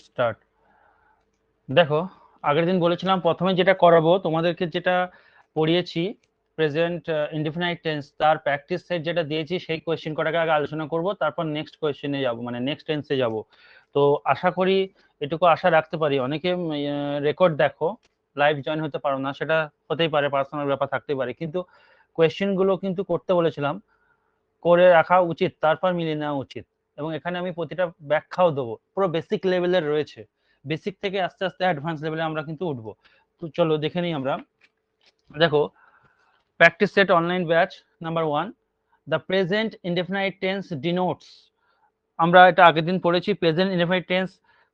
Start. দেখো, আগের দিন বলেছিলাম প্রথমে যেটা করাবো তোমাদেরকে, যেটা পড়িয়েছি প্রেজেন্ট ইনডিফিনাইট টেন্স, তার প্র্যাকটিস সেট যেটা দিয়েছি সেই কোয়েশ্চেন কটাকে আগে আলোচনা করব, তারপর নেক্সট কোয়েশ্চেনে যাব, মানে নেক্সট টেন্সে যাব। তো আশা করি এটুকু আশা রাখতে পারি। অনেকে রেকর্ড দেখো, লাইভ জয়েন হতে পারো না, সেটা হতেই পারে, পার্সোনাল ব্যাপার থাকতে পারে, কিন্তু কোয়েশ্চেন গুলো কিন্তু করতে বলেছিলাম, করে রাখা উচিত, তারপর মিলিয়ে নেওয়া উচিত। এবং এখানে আমি প্রতিটা ব্যাখ্যাও দেবো, পুরো বেসিক লেভেলের রয়েছে, বেসিক থেকে আস্তে আস্তে অ্যাডভান্স লেভেলে আমরা কিন্তু উঠবো। তো চলো দেখে নিই আমরা। দেখো, practice set online batch number 1, the present indefinite tense denotes. আমরা এটা আগের দিন পড়েছি, প্রেজেন্ট ইনডেফিনাইট টেন্স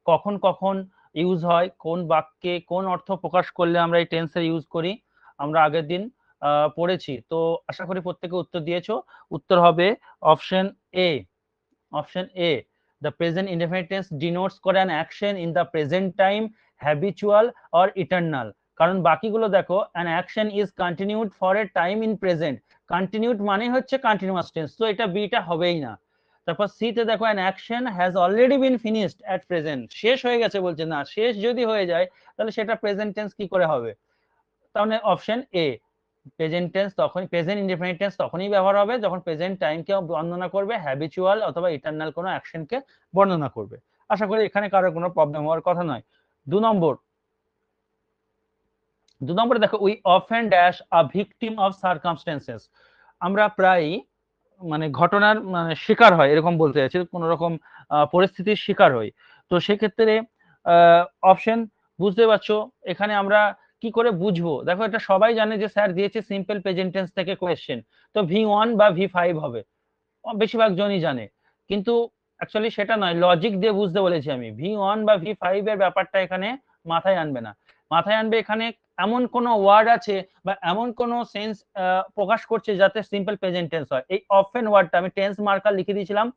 কখন কখন ইউজ হয়, কোন বাক্যে কোন অর্থ প্রকাশ করলে আমরা এই টেন্সের ইউজ করি, আমরা আগের দিন পড়েছি। তো আশা করি প্রত্যেকে উত্তর দিয়েছো। উত্তর হবে option A. Option A, the present indefinite tense denotes করে an action in the present time, habitual or eternal। কারণ বাকিগুলো দেখো, an action is continued for a time in present, continued মানে হচ্ছে কন্টিনিউয়াস টেন্স, তো এটা বিটা হবেই না। তারপর সি তে দেখো, an action has already been finished at present, শেষ হয়ে গেছে বলছে, না শেষ যদি হয়ে যায় তাহলে সেটা প্রেজেন্ট টেন্স কি করে হবে? তাহলে অপশন এ, প্রেজেন্ট টেন্স তখন, প্রেজেন্ট ইনডিফিনিট টেন্স তখনই ব্যবহার হবে যখন প্রেজেন্ট টাইমকে বর্ণনা করবে, হ্যাবিচুয়াল অথবা ইটারনাল কোনো অ্যাকশনকে বর্ণনা করবে। আশা করি এখানে কারো কোনো প্রবলেম হওয়ার কথা নয়। 2 নম্বর, 2 নম্বরে দেখো, we often dash a victim of circumstances. আমরা প্রায়ই মানে ঘটনার মানে শিকার হয়, এরকম বলতে চাইছি, কোন রকম পরিস্থিতির শিকার হই। তো সেক্ষেত্রে অপশন, বুঝতে পারছো এখানে আমরা কি করে বুঝবো? দেখো, এটা সবাই জানে যে স্যার দিয়েছে সিম্পল প্রেজেন্ট টেন্স থেকে কোয়েশ্চেন, তো V1 বা V5 হবে, বেশিরভাগ জনই জানে। কিন্তু অ্যাকচুয়ালি সেটা নয়, লজিক দিয়ে বুঝতে বলেছি আমি। V1 বা V5 এর ব্যাপারটা এখানে মাথায় আনবে না, মাথায় আনবে এখানে এমন কোন ওয়ার্ড আছে বা এমন কোন সেন্স প্রকাশ করছে যাতে সিম্পল প্রেজেন্ট টেন্স হয়। এই অফেন ওয়ার্ডটা আমি টেন্স মার্কার লিখে দিয়েছিলাম,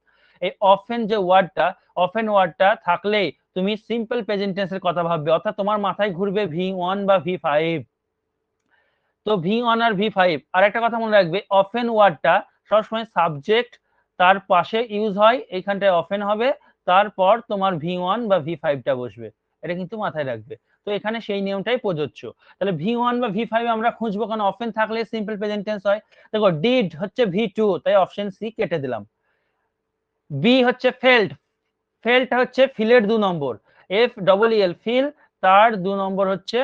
এই অফেন যে ওয়ার্ডটা, অফেন ওয়ার্ডটা থাকলেই তুমি সিম্পল প্রেজেন্ট টেন্সের কথা ভাববে, অর্থাৎ তোমার মাথায় ঘুরবে V1 বা V5। তো V1 আর V5। আর একটা কথা মনে রাখবে, অফেন ওয়ার্ডটা সবসময় সাবজেক্ট তার পাশে ইউজ হয়, এইখানটায় অফেন হবে, তারপর তোমার V1 বা V5টা বসবে, এটা কিন্তু মাথায় রাখবে। তো এখানে সেই নিয়মটাই প্রযোজ্য। তাহলে V1 বা V5 আমরা খুঁজবো, কারণ অফেন থাকলে সিম্পল প্রেজেন্ট টেন্স হয়। দেখো, ডিড হচ্ছে V2, তাই অপশন সি কেটে দিলাম। বি হচ্ছে ফেল্ট, ফেল্ট হচ্ছে ফিলের 2 নম্বর, F-E-L, ফিল, তার 2 নম্বর হচ্ছে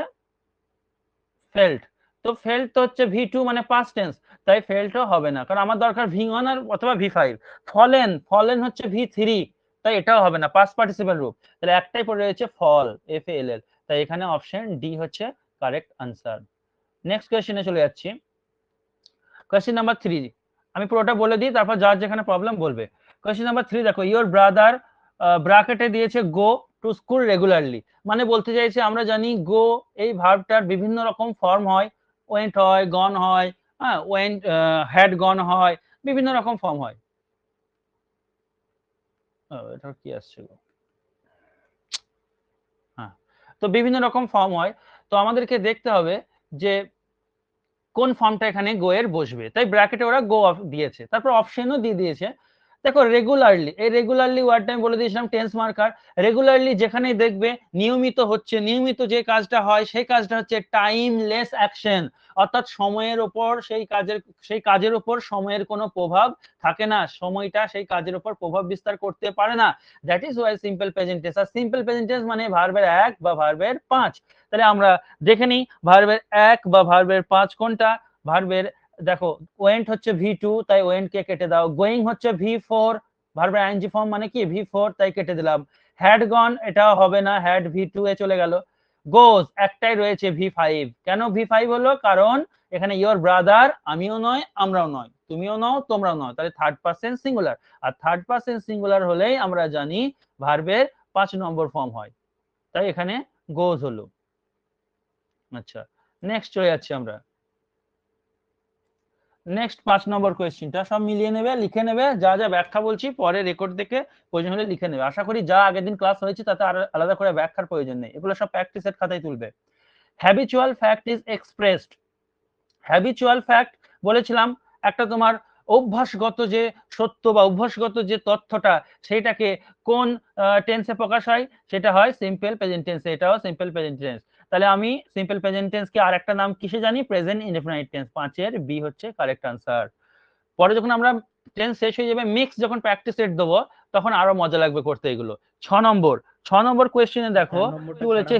ফেল্ট। তো ফেল্ট তো হচ্ছে V2 মানে পাস্ট টেন্স, তাই ফেল্টও হবে না, কারণ আমার দরকার V1 আর অথবা V5। ফলেন, ফলেন হচ্ছে V3, তাই এটাও হবে না, পাস্ট পার্টিসিপেল রূপ, তাহলে একটাই পড়ে রয়েছে ফল, F-A-L-L, তাই এখানে অপশন ডি হচ্ছে কারেক্ট আনসার। নেক্সট কোয়েশ্চেনে চলে যাচ্ছি। কোয়েশ্চেন নাম্বার 3, আমি পুরোটা বলে দিই, তারপর যার যেখানে প্রবলেম বলবে। কোয়েশ্চেন নাম্বার 3 দেখো, ইওর ব্রাদার, ব্র্যাকেটে দিয়েছে গো টু স্কুল রেগুলারলি, মানে বলতে চাইছে, আমরা জানি গো এই ভার্বটার বিভিন্ন রকম ফর্ম হয়, ওয়েন্ট হয়, গন হয়, হ্যাঁ ওয়েন্ট, হ্যাড গন হয়, বিভিন্ন রকম ফর্ম হয়। এটা কি আসছে? হ্যাঁ, তো বিভিন্ন রকম ফর্ম হয়, তো আমাদেরকে দেখতে হবে যে কোন ফর্মটা এখানে গো এর বসবে, তাই ব্র্যাকেটে ওরা গো দিয়েছে, তারপর অপশনও দিয়ে দিয়েছে। দেখো, রেগুলারলি, এই রেগুলারলি ওয়ার্ডটা আমি বলে দিয়েছিলাম টেন্স মার্কার। রেগুলারলি যেখানেই দেখবে নিয়মিত হচ্ছে, নিয়মিত যে কাজটা হয় সেই কাজটা হচ্ছে টাইমলেস অ্যাকশন, অর্থাৎ সময়ের উপর সেই কাজের উপর সময়ের কোনো প্রভাব থাকে না, সময়টা সেই কাজের উপর প্রভাব বিস্তার করতে পারে না। That is why simple present tense. আর সিম্পল প্রেজেন্ট টেন্স মানে ভার্বের 1 বা ভার্বের 5। তাহলে আমরা দেখে নিই ভার্বের 1 বা ভার্বের 5 কোনটা। ভার্বের, দেখো, ওয়েন্ট হচ্ছে V2, তাই ওয়েন্ট কে কেটে দাও। গোয়িং হচ্ছে V4, ভার্বের আইএনজি ফর্ম মানে কি V4, তাই কেটে দিলাম। হ্যাড গন, এটাও হবে না, হ্যাড V2 এ চলে গেল। গোজ একটাই রয়েছে V5, কেন V5 হলো? কারণ এখানে ইওর ব্রাদার, আমিও নয় আমরাও নয়, তুমিও নও তোমরাও নয়, তাহলে থার্ড পারসন সিঙ্গুলার, আর থার্ড পারসন সিঙ্গুলার হলেই আমরা জানি ভার্বের 5 নম্বর ফর্ম হয়, তাই এখানে গোজ হলো। আচ্ছা, নেক্সট চলে যাচ্ছি আমরা। নেক্সট 5 নম্বর কোয়েশ্চেনটা সব মিলিয়ে নেবে, লিখে নেবে, যা যা ব্যাখ্যা বলছি পরে রেকর্ড দেখে প্রয়োজন হলে লিখে নেবে। আশা করি যা আগের দিন ক্লাস হয়েছে তাতে আর আলাদা করে ব্যাখ্যার প্রয়োজন নেই, এগুলো সব প্র্যাকটিসের খাতায় তুলবে। Habitual fact is expressed, habitual fact বলেছিলাম একটা তোমার অভ্যাসগত যে সত্য বা অভ্যাসগত যে তথ্যটা সেইটাকে কোন টেন্সে প্রকাশ হয়, সেটা হয় সিম্পল প্রেজেন্ট টেন্সে। এটাও সিম্পল প্রেজেন্ট টেন্স। তাহলে আমি সিম্পল প্রেজেন্ট টেন্সকে আরেকটা নাম কিসে জানি? Present indefinite tense. 5 এর বি হচ্ছে কারেক্ট আনসার। পরে যখন আমরা টেন্স শেষ হয়ে যাবে, মিক্স যখন প্র্যাকটিস সেট দেবো, তখন আরো মজা লাগবে করতে এগুলো। 6 নম্বর কোয়েশ্চেনে দেখো কি বলেছে,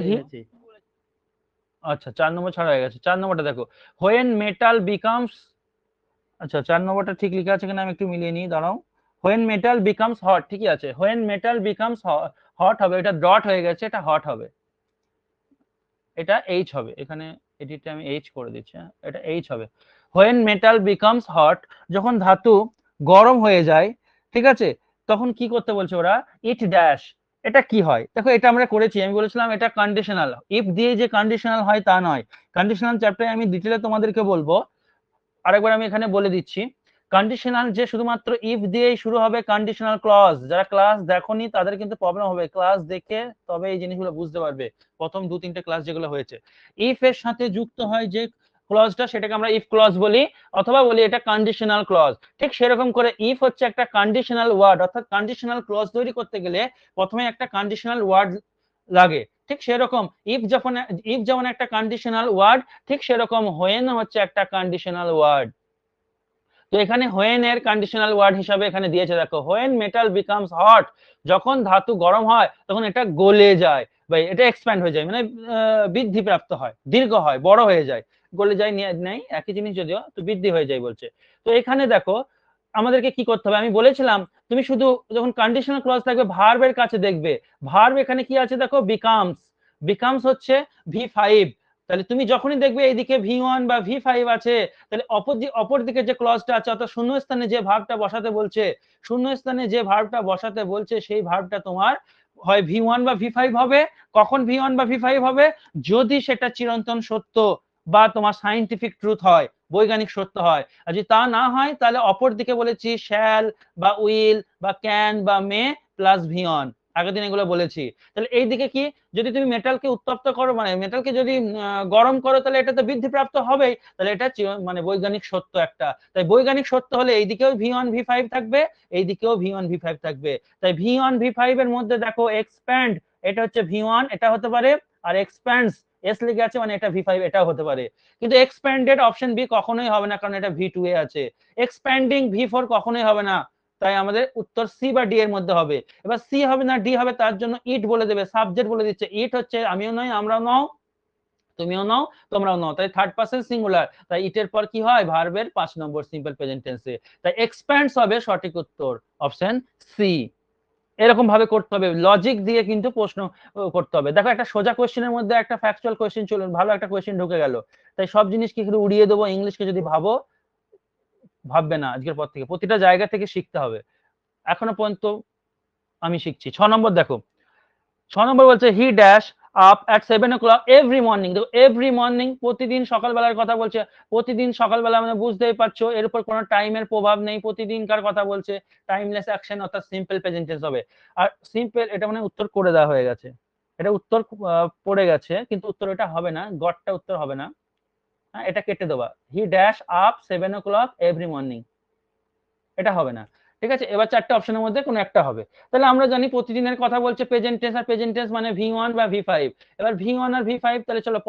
আচ্ছা 4 নম্বর ছাড়া হয়ে গেছে। 4 নম্বরটা দেখো, হোয়েন মেটাল বিকামস, আচ্ছা 4 নম্বরটা ঠিক লেখা আছে কিনা আমি একটু মিলিয়ে নিই, দাঁড়াও। হোয়েন মেটাল বিকামস হট, ঠিকই আছে। হোয়েন মেটাল বিকামস হট হবে, এটা ডট হয়ে গেছে, এটা হট হবে, এটা এইচ হবে। এখানে এডিটে আমি এইচ করে দিচ্ছি, এটা এইচ হবে। হোয়েন মেটাল বিকামস হট, যখন ধাতু গরম হয়ে যায়, ঠিক আছে, তখন কি করতে বলছে ওরা? It dash. এটা কি হয় দেখো, এটা আমরা করেছি, আমি বলেছিলাম এটা কন্ডিশনাল। ইফ দিয়ে যে কন্ডিশনাল হয় তা নয়। কন্ডিশনাল চ্যাপ্টারে আমি ডিটেলে তোমাদেরকে বলবো, আরেকবার আমি এখানে বলে দিচ্ছি। কন্ডিশনাল যে শুধুমাত্র ইফ দিয়েই শুরু হবে কন্ডিশনাল ক্লজ, যারা ক্লাস দেখোনি তাদের কিন্তু প্রবলেম হবে, ক্লাস দেখে তবে এই জিনিসগুলো বুঝতে পারবে। প্রথম 2-3টে ক্লাস যেগুলো হয়েছে, ইফ এর সাথে যুক্ত হয় যে ক্লজটা, সেটাকে আমরা ইফ ক্লজ বলি, অথবা বলি এটা কন্ডিশনাল ক্লজ। ঠিক সেরকম করে ইফ হচ্ছে একটা কন্ডিশনাল ওয়ার্ড, অর্থাৎ কন্ডিশনাল ক্লজ তৈরি করতে গেলে প্রথমে একটা কন্ডিশনাল ওয়ার্ড লাগে। ঠিক সেরকম ইফ যেমন একটা কন্ডিশনাল ওয়ার্ড, ঠিক সেরকম হোয়েন হচ্ছে একটা কন্ডিশনাল ওয়ার্ড। তো এখানে হোয়েন এর কন্ডিশনাল ওয়ার্ড হিসাবে এখানে দিয়েছে, দেখো, হোয়েন মেটাল বিকামস হট, যখন ধাতু গরম হয় তখন এটা গলে যায়, বা এটা এক্সপ্যান্ড হয়ে যায়, মানে বৃদ্ধি প্রাপ্ত হয়, দীর্ঘ হয়, বড় হয়ে যায়। গলে যায় নেই, একই জিনিস যদিও, তো বৃদ্ধি হয়ে যায় বলছে। তো এখানে দেখো আমাদেরকে কি করতে হবে, আমি বলেছিলাম তুমি শুধু যখন কন্ডিশনাল ক্লজ থাকবে ভার্বের কাছে দেখবে, ভার্ব এখানে কি আছে দেখো, বিকামস। বিকামস হচ্ছে V5। তাহলে তুমি যখনই দেখবে এইদিকে V1 বা V5 আছে, তাহলে অপর দিকে যে ক্লজটা আছে, অর্থাৎ শূন্যস্থানে যে ভার্বটা বসাতে বলছে, শূন্যস্থানে যে ভার্বটা বসাতে বলছে সেই ভার্বটা তোমার হয় V1 বা V5 হবে। কখন V1 বা V5 হবে? যদি সেটা চিরন্তন সত্য বা তোমার সায়েন্টিফিক ট্রুথ হয়, বৈজ্ঞানিক সত্য হয়। আর যদি তা না হয়, তাহলে অপর দিকে বলেছি শ্যাল বা উইল বা ক্যান বা মে প্লাস V1, আগের দিন এগুলো বলেছি। তাহলে এই দিকে কি, যদি তুমি মেটালকে উত্তপ্ত করো, মানে মেটালকে যদি গরম করো, তাহলে এটা তো বৃদ্ধিপ্রাপ্ত হবেই, তাহলে এটা মানে বৈজ্ঞানিক সত্য একটা। তাই বৈজ্ঞানিক সত্য হলে এইদিকেও V1 V5 থাকবে, এইদিকেও V1 V5 থাকবে। তাই V1 V5 এর মধ্যে দেখো এক্সপ্যান্ড, এটা হচ্ছে V1, এটা হতে পারে, আর এক্সপ্যান্ডস এস লিখে আছে, মানে এটা V5, এটাও হতে পারে। কিন্তু এক্সপ্যান্ডেড অপশন বি কখনোই হবে না, কারণ এটা V2 এ আছে। এক্সপ্যান্ডিং V4 কখনোই হবে না, তাই আমাদের উত্তর সি বা ডি এর মধ্যে হবে। এবার সি হবে না ডি হবে, তার জন্য ইট বলে দেবে, সাবজেক্ট বলে দিচ্ছে। ইট হচ্ছে আমিও নই, আমরাও নও, তুমিও নও, তোমরাও নও, তাই থার্ড পারসন সিঙ্গুলার। তাই ইটের পর কি হয়? ভার্বের 5 নম্বর সিম্পল প্রেজেন্ট টেন্সে। তাই এক্সপ্যান্ডস হবে সঠিক উত্তর, অপশন সি। এরকম ভাবে করতে হবে, লজিক দিয়ে কিন্তু প্রশ্ন করতে হবে। দেখো একটা সোজা কোশ্চেনের মধ্যে একটা ফ্যাকচুয়াল কোশ্চেন চলে, ভালো একটা কোশ্চেন ঢুকে গেল, তাই সব জিনিস কি শুধু উড়িয়ে দেবো? ইংলিশকে যদি ভাবো, ভাববে না, আজকের পর থেকে প্রতিটা জায়গা থেকে শিখতে হবে। এখনো পর্যন্ত আমি শিখছি। 6 নম্বর দেখো, 6 নম্বর বলছে he dash up at 7 o'clock every morning. দেখো এভরি মর্নিং, প্রতিদিন সকালবেলার কথা বলছে। প্রতিদিন সকালবেলা মানে বুঝতেই পারছো এর উপর কোনো টাইমের প্রভাব নেই, প্রতিদিনকার কথা বলছে, টাইমলেস অ্যাকশন, অর্থাৎ সিম্পল প্রেজেন্ট টেন্স হবে। আর সিম্পল, এটা মানে উত্তর করে দেওয়া হয়ে গেছে, এটা উত্তর পড়ে গেছে, কিন্তু উত্তর এটা হবে না, গডটা উত্তর হবে না। হ্যাঁ, এটা কেটে দেবা, he dash up 7 o'clock every morning, এটা হবে না। ঠিক আছে, এবার 4টে অপশনের মধ্যে কোনো একটা হবে। তাহলে আমরা জানি প্রতিদিনের কথা বলছে প্রেজেন্ট টেন্স, আর প্রেজেন্ট টেন্স মানে V1 বা V5। এবার V1 আর V5, তাহলে চলো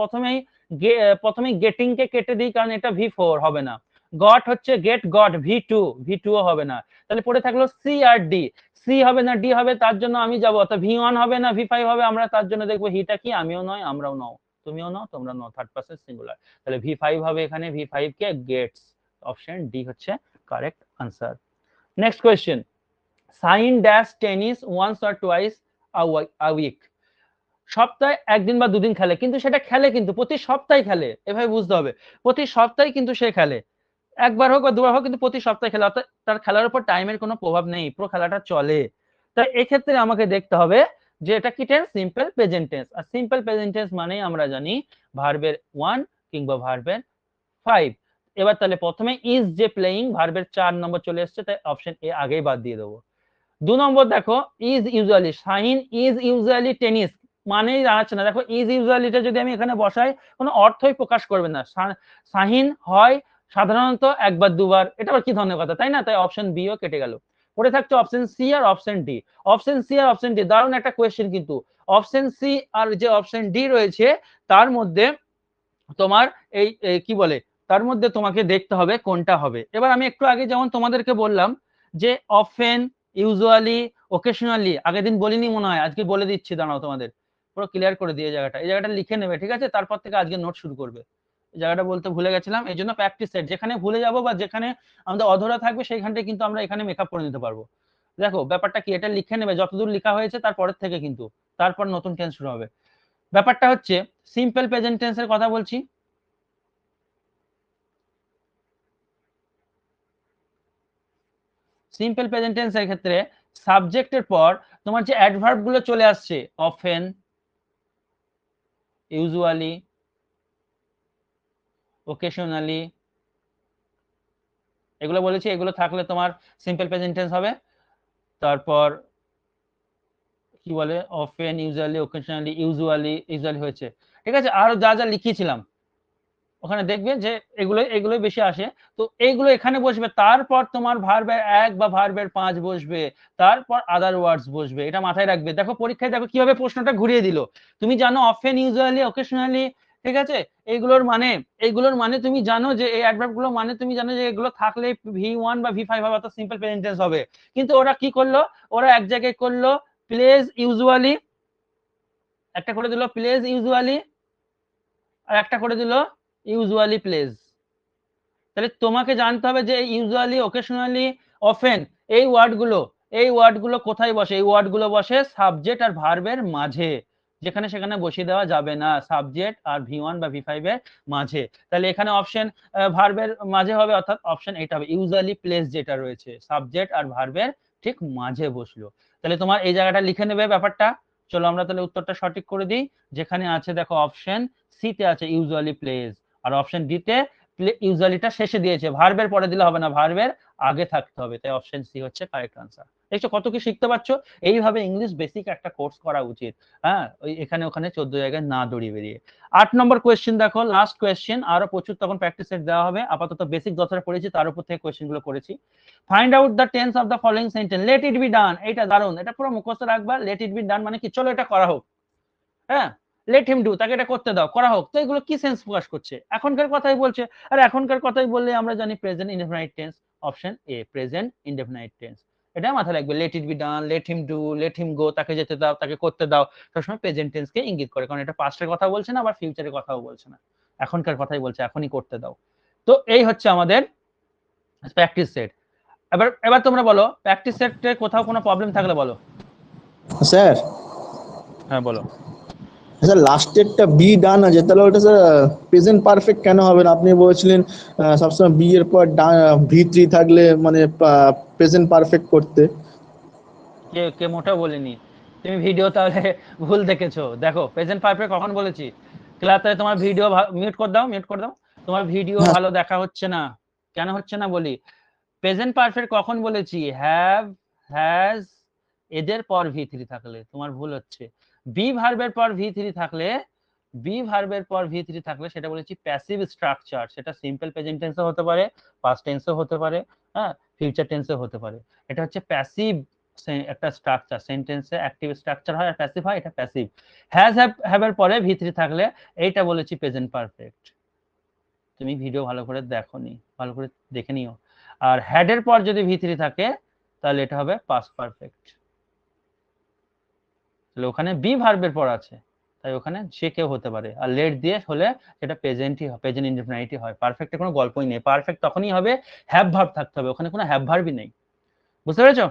প্রথমেই গেটিং কে কেটে দিই, কারণ এটা V4 হবে না। গট হচ্ছে গেট গট, V2 ও হবে না। তাহলে পড়ে থাকলো সি আর ডি। সি হবে না ডি হবে, তার জন্য আমি যাবো, অর্থাৎ V1 হবে না V5 হবে, আমরা তার জন্য দেখবো হিটা কি, আমিও নয়, আমরাও নও, তুমিও নও, তোমরা নও, থার্ড পারসন সিঙ্গুলার। তাহলে V5 হবে এখানে, V5 কে গেটস, অপশন ডি হচ্ছে correct answer. Next question, sign dash tennis once or twice a week. সপ্তাহে একদিন বা দুদিন খেলে, কিন্তু সেটা খেলে কিন্তু প্রতি সপ্তাহে খেলে, এভাবে বুঝতে হবে। প্রতি সপ্তাহে কিন্তু সে খেলে, একবার হোক বা দুবার হোক, কিন্তু প্রতি সপ্তাহে খেলে, অর্থাৎ তার খেলার উপর টাইমের কোনো প্রভাব নেই, পুরো খেলাটা চলে। তাই এক্ষেত্রে আমাকে দেখতে হবে যে এটা কি টেন্স, সিম্পল প্রেজেন্ট টেন্স। আর সিম্পল প্রেজেন্ট টেন্স মানেই আমরা জানি ভার্বের 1 কিংবা ভার্বের 5। এবার তাহলে প্রথমে ইজ যে প্লেইং, ভার্বের 4 নম্বর চলে এসেছে, তাই অপশন এ আগেই বাদ দিয়ে দেবো। 2 নম্বর দেখো, is usually, Shaheen is usually tennis, মানেই দাঁড়াচ্ছে না। দেখো ইজ ইউজুয়ালিটা যদি আমি এখানে বসাই, কোনো অর্থই প্রকাশ করবে না। শাহিন হয় সাধারণত একবার দুবার, এটা আবার কি ধরনের কথা, তাই না? তাই অপশন বি ও কেটে গেল। পড়ে থাকছে অপশন সি আর অপশন ডি। অপশন সি আর অপশন ডি দারুণ একটা কোয়েশ্চেন, কিন্তু অপশন সি আর যে অপশন ডি রয়েছে তার মধ্যে তোমার এই কি বলে, তার মধ্যে তোমাকে দেখতে হবে কোনটা হবে। এবার আমি একটু আগে যেমন তোমাদেরকে বললাম যে অফেন, ইউজুয়ালি, ওকেশনালি, আগের দিন বলিনি মনে হয়, আজকে বলে দিচ্ছি, দাঁড়াও তোমাদের পুরো ক্লিয়ার করে দিয়ে জায়গাটা, এই জায়গাটা লিখে নেবে, ঠিক আছে? তারপর থেকে আজকে নোট শুরু করবে। এই জায়গাটা বলতে ভুলে গেছিলাম, এই জন্য প্র্যাকটিস সেট, যেখানে ভুলে যাব বা যেখানে আমাদের অধরা থাকবে সেইখানটায় কিন্তু আমরা এখানে মেকআপ করে নিতে পারবো। দেখো ব্যাপারটা কি, এটা লিখে নেবে যতদূর লেখা হয়েছে তারপরের থেকে, কিন্তু তারপর নতুন টেন্স শুরু হবে। ব্যাপারটা হচ্ছে সিম্পল প্রেজেন্ট টেন্সের কথা বলছি। সিম্পল প্রেজেন্ট টেন্সের ক্ষেত্রে সাবজেক্টের পর তোমার যে অ্যাডভার্ব গুলো চলে আসছে, অফেন, ইউজুয়ালি, ওকেশনালি, এগুলো বলেছি, এগুলো থাকলে তোমার সিম্পল প্রেজেন্ট টেন্স হবে। তারপর কি বলে, অফেন, ইউজুয়ালি, ওকেশনালি, ইউজুয়ালি হয়েছে, ঠিক আছে? আর যা যা লিখিয়েছিলাম ওখানে দেখবে যে এগুলোই বেশি আসে। তো এইগুলো এখানে বসবে, তারপর তোমার ভার্বের 1 বা ভার্বের 5 বসবে, তারপর আদার ওয়ার্ডস বসবে। এটা মাথায় রাখবে। দেখো পরীক্ষায় দেখো কিভাবে প্রশ্নটা ঘুরিয়ে দিল। তুমি জানো অফেন, ইউজুয়ালি, ওকেশনালি, ঠিক আছে? এইগুলোর মানে তুমি জানো যে এই অ্যাডভার্ব গুলো মানে তুমি জানো যে এগুলো থাকলে V1 বা V5 হবে, অর্থাৎ সিম্পল প্রেজেন্ট টেন্স হবে। কিন্তু ওরা কি করলো, ওরা এক জায়গায় করলো প্লেস ইউজুয়ালি, একটা করে দিল প্লেস ইউজুয়ালি, আর একটা করে দিল ইউজুয়ালি প্লেস। তাহলে তোমাকে জানতে হবে যে ইউজুয়ালি, ওকেশনালি, অফেন, এই ওয়ার্ডগুলো কোথায় বসে। এই ওয়ার্ডগুলো বসে সাবজেক্ট আর ভার্বের মাঝে, যেখানে সেখানে বসিয়ে দেওয়া যাবে না, সাবজেক্ট আর V1 বা V5 এর মাঝে। তাহলে এখানে অপশন ভার্বের মাঝে হবে, অর্থাৎ অপশন এটা হবে, ইউজুয়ালি প্লেস যেটা রয়েছে সাবজেক্ট আর ভার্বের ঠিক মাঝে বসলো। তাহলে তোমার এই জায়গাটা লিখে নেবে ব্যাপারটা। চলো আমরা তাহলে উত্তরটা সঠিক করে দিই। যেখানে আছে দেখো অপশন সি তে আছে ইউজুয়ালি প্লেস, আর অপশন ডি তে ইউজুয়ালিটা শেষে দিয়েছে, ভার্বের পরে দিলে হবে না, ভার্বের আগে থাকতে হবে। তাই অপশন সি হচ্ছে কারেক্ট আনসার। দেখছো কত কি শিখতে পারছো? এইভাবে ইংলিশ বেসিক একটা কোর্স করা উচিত। হ্যাঁ, ওই এখানে ওখানে 14 জায়গায় না দড়িয়ে বেরিয়ে। 8 নম্বর কোয়েশ্চেন দেখো, লাস্ট কোয়েশ্চেন, আরো প্রচুর তখন প্র্যাকটিস সেট দেওয়া হবে। আপাতত বেসিক যতটা পড়েছি তার উপর থেকে কোয়েশ্চেন গুলো করেছি। Find out the tense of the following sentence, late it be ডান। এটা দারুন, এটা পুরো মুখস্থ রাখবা। লেট ইট বি ডান মানে কি, চলো এটা করা হোক। হ্যাঁ, লেট হিম ডু, তাকে এটা করতে দাও, করা হোক। তো এগুলো কি সেন্স প্রকাশ করছে? এখনকার কথাই বলছে। আর এখনকার কথাই বললে আমরা জানি present indefinite tense, option A present indefinite tense. এটা মাথায় রাখবে, let it be done, let him do, let him go, তাকে যেতে দাও, তাকে করতে দাও, সবসময় প্রেজেন্ট টেন্সকে ইঙ্গিত করে, কারণ এটা পাস্টের কথা বলছে না, আবার ফিউচারের কথাও বলছে না, এখনকার কথাই বলছে, এখনই করতে দাও। তো এই হচ্ছে আমাদের প্র্যাকটিস সেট। এবার এবার তোমরা বলো, প্র্যাকটিস সেটে কোথাও কোনো প্রবলেম থাকলে বলো। স্যার, হ্যাঁ বলো। স্যার লাস্টেরটা বি ডান আছে, তাহলে ওটা স্যার প্রেজেন্ট পারফেক্ট কেন হবে না? আপনি বলেছিলেন সবসময় বি এর পর V3 থাকলে মানে প্রেজেন্ট পারফেক্ট করতে। কে কে মোটেও বলিনি, তুমি ভিডিও তাহলে ভুল দেখেছো। দেখো প্রেজেন্ট পারফেক্ট কখন বলেছি, ক্লাসে তোমার ভিডিও মিউট করে দাও, মিউট করে দাও, তোমার ভিডিও হ্যাঁ ভালো দেখা হচ্ছে না। কেন হচ্ছে না বলি, প্রেজেন্ট পারফেক্ট কখন বলেছি, হ্যাভ, হ্যাজ, এদের পর V3 থাকলে, তোমার ভুল হচ্ছে। বি ভার্বের পর V3 থাকলে, সেটা বলেছি প্যাসিভ স্ট্রাকচার, সেটা সিম্পল প্রেজেন্ট টেন্সও হতে পারে, পাস্ট টেন্সও হতে পারে, হ্যাঁ, ফিউচার টেন্সও হতে পারে। এটা হচ্ছে প্যাসিভ একটা স্ট্রাকচার, সেন্টেন্সে অ্যাক্টিভ স্ট্রাকচার হয় আর প্যাসিভ হয়, এটা প্যাসিভ। হ্যাজ হ্যাভ এর পরে V3 থাকলে এইটা বলেছি প্রেজেন্ট পারফেক্ট। তুমি ভিডিও ভালো করে দেখোনি, ভালো করে দেখে নিও। আর হ্যাড এর পর যদি V3 থাকে তাহলে এটা হবে পাস্ট পারফেক্ট। তাহলে ওখানে বি ভার্বের পর আছে, তাই ওখানে যে কেউ হতে পারে। আর লেট দিয়ে হলে সেটা প্রেজেন্টই হয়, প্রেজেন্ট ইনডেফিনাইটই হয়। পারফেক্টের কোনো গল্পই নেই, পারফেক্ট তখনই হবে হ্যাভ ভার্ব থাকতে হবে, ওখানে কোনো হ্যাভ ভার্বই নেই। বুঝতে পেরেছো?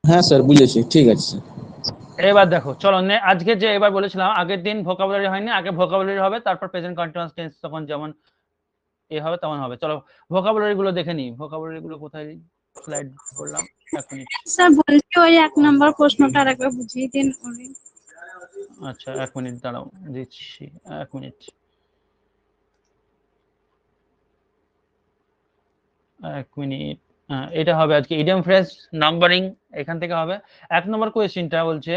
হ্যাঁ স্যার, বুঝেছি, ঠিক আছে স্যার। এবার দেখো চলো, আজকে যে এবার বলেছিলাম, আগের দিন ভোকাবুলারি হয়নি, আগে ভোকাবুলারি হবে, তারপর প্রেজেন্ট কন্টিনিউয়াস টেন্স তখন যেমন এ হবে তেমন হবে। চলো ভোকাবুলারি গুলো দেখে নিই। ভোকাবুলারি গুলো কোথায় স্লাইড করলাম, 1 মিনিট। স্যার বলছি ওই 1 নম্বর প্রশ্নটা আরেকবার বুঝিয়ে দিন। আচ্ছা 1 মিনিট দাঁড়াও, দিচ্ছি 1 মিনিট, 1 মিনিট। এটা হবে আজকে ইডিয়ম ফ্রেজ নাম্বারিং, এখান থেকে হবে। 1 নম্বর কোয়েশ্চেনটা বলছে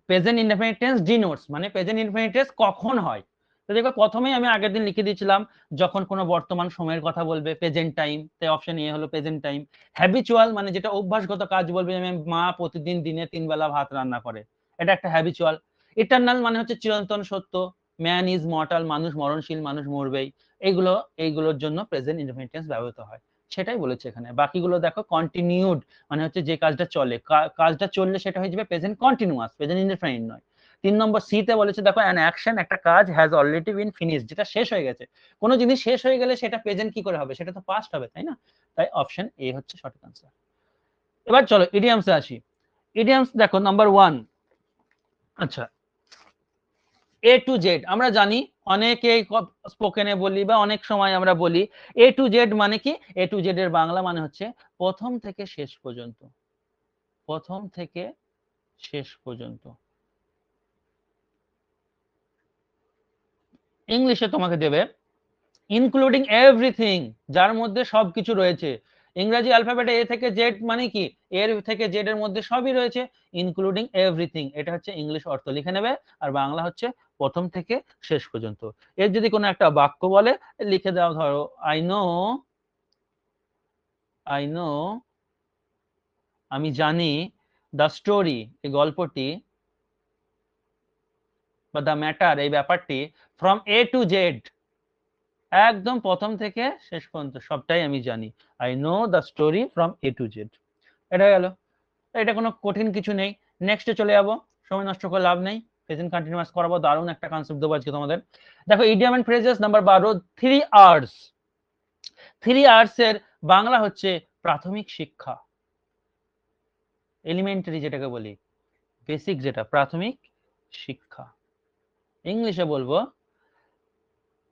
প্রেজেন্ট ইনডেফিনিট টেন্স ডিনোটস, মানে প্রেজেন্ট ইনডেফিনিট টেন্স কখন হয়। তো দেখো প্রথমেই আমি আগের দিন লিখে দিয়েছিলাম যখন কোনো বর্তমান সময়ের কথা বলবে প্রেজেন্ট টাইম, তাই অপশন এ হলো প্রেজেন্ট টাইম। হ্যাবিচুয়াল মানে যেটা অভ্যাসগত কাজ বলবে, আমি মা প্রতিদিন দিনে 3 বেলা ভাত রান্না করে, এটা একটা হ্যাবিচুয়াল। ইটারনাল মানে হচ্ছে চিরন্তন সত্য, ম্যান ইজ মর্টাল, মানুষ মরণশীল, মানুষ মরবেই। এইগুলোর জন্য প্রেজেন্ট ইনডেফিনিট টেন্স ব্যবহৃত হয়, সেটাই বলেছে এখানে। বাকিগুলো দেখো কন্টিনিউড মানে হচ্ছে যে কাজটা চলে, কাজটা চললে সেটা হয়ে যাবে প্রেজেন্ট কন্টিনিউয়াস, প্রেজেন্ট ইনডেফিনিট নয়। 3 নম্বর সি তে বলেছে দেখো অ্যান অ্যাকশন, একটা কাজ হ্যাজ অলরেডি বিন ফিনিশড, যেটা শেষ হয়ে গেছে। কোনো জিনিস শেষ হয়ে গেলে সেটা প্রেজেন্ট কি করে হবে, সেটা তো পাস্ট হবে, তাই না? তাই অপশন এ হচ্ছে সঠিক আনসার। এবার চলো ইডিয়ামসে আসি। ইডিয়ামস দেখো নাম্বার 1। আচ্ছা, এ টু জেড আমরা জানি, অনেকে স্পোকেনে বলি বা অনেক সময় আমরা বলি এ টু জেড মানে কি? এ টু জেড এর বাংলা মানে হচ্ছে প্রথম থেকে শেষ পর্যন্ত, প্রথম থেকে শেষ পর্যন্ত। ইংলিশে তোমাকে দেবে ইনক্লুডিং এভরিথিং, যার মধ্যে সবকিছু রয়েছে। ইংরেজি অ্যালফাবেটে এ থেকে জেড মানে কি? এর থেকে জেড এর মধ্যে সবই রয়েছে, ইনক্লুডিং এভরিথিং, এটা হচ্ছে ইংলিশ অর্থ লিখে নেবে। আর বাংলা হচ্ছে প্রথম থেকে শেষ পর্যন্ত। এর যদি কোনো একটা বাক্য বলে লিখে দাও, ধরো আই নো, আমি জানি, দ্য স্টোরি এই গল্পটি, বা দ্য ম্যাটার এই ব্যাপারটি, ফ্রম এ টু জেড একদম প্রথম থেকে শেষ পর্যন্ত সবটাই আমি জানি। I know the story from A to Z. এটা গেল, এটা কোনো কঠিন কিছু নেই। নেক্সটে চলে যাবো, সময় নষ্ট করে লাভ নেই, প্রেজেন্ট কন্টিনিউয়াস করাবো। দারুণ একটা কনসেপ্ট দেবো আজকে তোমাদের। দেখো idiom and phrases number 12, 3 hours. 3 hours এর বাংলা হচ্ছে প্রাথমিক শিক্ষা, এলিমেন্টারি যেটাকে বলি, বেসিক যেটা প্রাথমিক শিক্ষা। ইংলিশে বলবো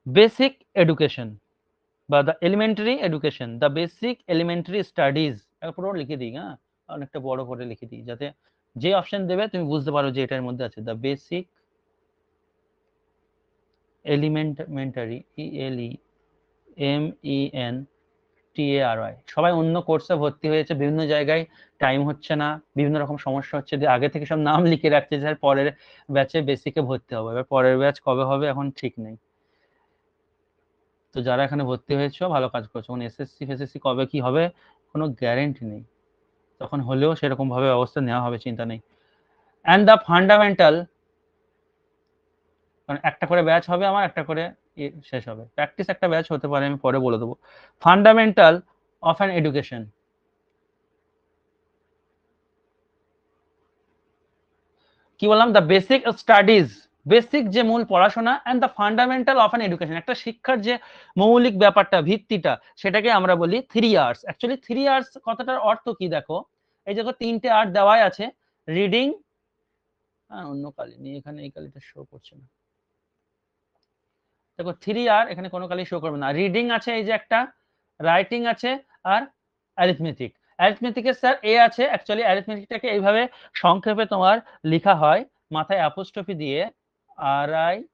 বেসিক এডুকেশন বা the elementary education, the basic elementary studies. পুরো লিখে দিই, হ্যাঁ অনেকটা বড় করে লিখে দিই, যাতে যে অপশন দেবে তুমি বুঝতে পারো যে এটার মধ্যে আছে দ্য বেসিক এলিমেন্টারি, ELEMENTARY। সবাই অন্য কোর্সে ভর্তি হয়েছে, বিভিন্ন জায়গায় টাইম হচ্ছে না, বিভিন্ন রকম সমস্যা হচ্ছে, যে আগে থেকে সব নাম লিখে রাখছে যে পরের ব্যাচে বেসিকে ভর্তি হবে। এবার পরের ব্যাচ কবে হবে এখন ঠিক নেই। তো যারা এখানে ভর্তি হয়েছে ভালো কাজ করছো, এখন এসএসসি ফেসএসসি কবে কি হবে কোনো গ্যারেন্টি নেই, তখন হলেও সেরকম ভাবে ব্যবস্থা নেওয়া হবে, চিন্তা নেই। অ্যান্ড দ্য ফান্ডামেন্টাল, কারণ একটা করে ব্যাচ হবে আমার, একটা করে শেষ হবে, প্র্যাকটিস একটা ব্যাচ হতে পারে, আমি পরে বলে দেবো। ফান্ডামেন্টাল অফ অ্যান এডুকেশন, কি বললাম? দ্য বেসিক স্টাডিজ, বেসিক যে মূল পড়াশোনা, and the fundamental of an education, একটা শিক্ষার যে মৌলিক ব্যাপারটা, ভিত্তিটা, সেটাকে আমরা বলি 3 আওয়ার্স। অ্যাকচুয়ালি 3 আওয়ার্স কথাটার অর্থ কি দেখো, এই দেখো 3টে আওয়ার দেওয়াই আছে। রিডিং, অন্য কালি নেই এখানে, এই কালিটা শো করছে না, দেখো 3 আর এখানে কোনো কালি শো করবে না। রিডিং আছে এই যে একটা, রাইটিং আছে, আর অ্যারিথমেটিক। অ্যারিথমেটিকের স্যার এ আছে, অ্যাকচুয়ালি অ্যারিথমেটিকটাকে এইভাবে সংক্ষেপে তোমার লেখা হয়, মাথায় অ্যাপোস্ট্রফি দিয়ে, RITHMETIC,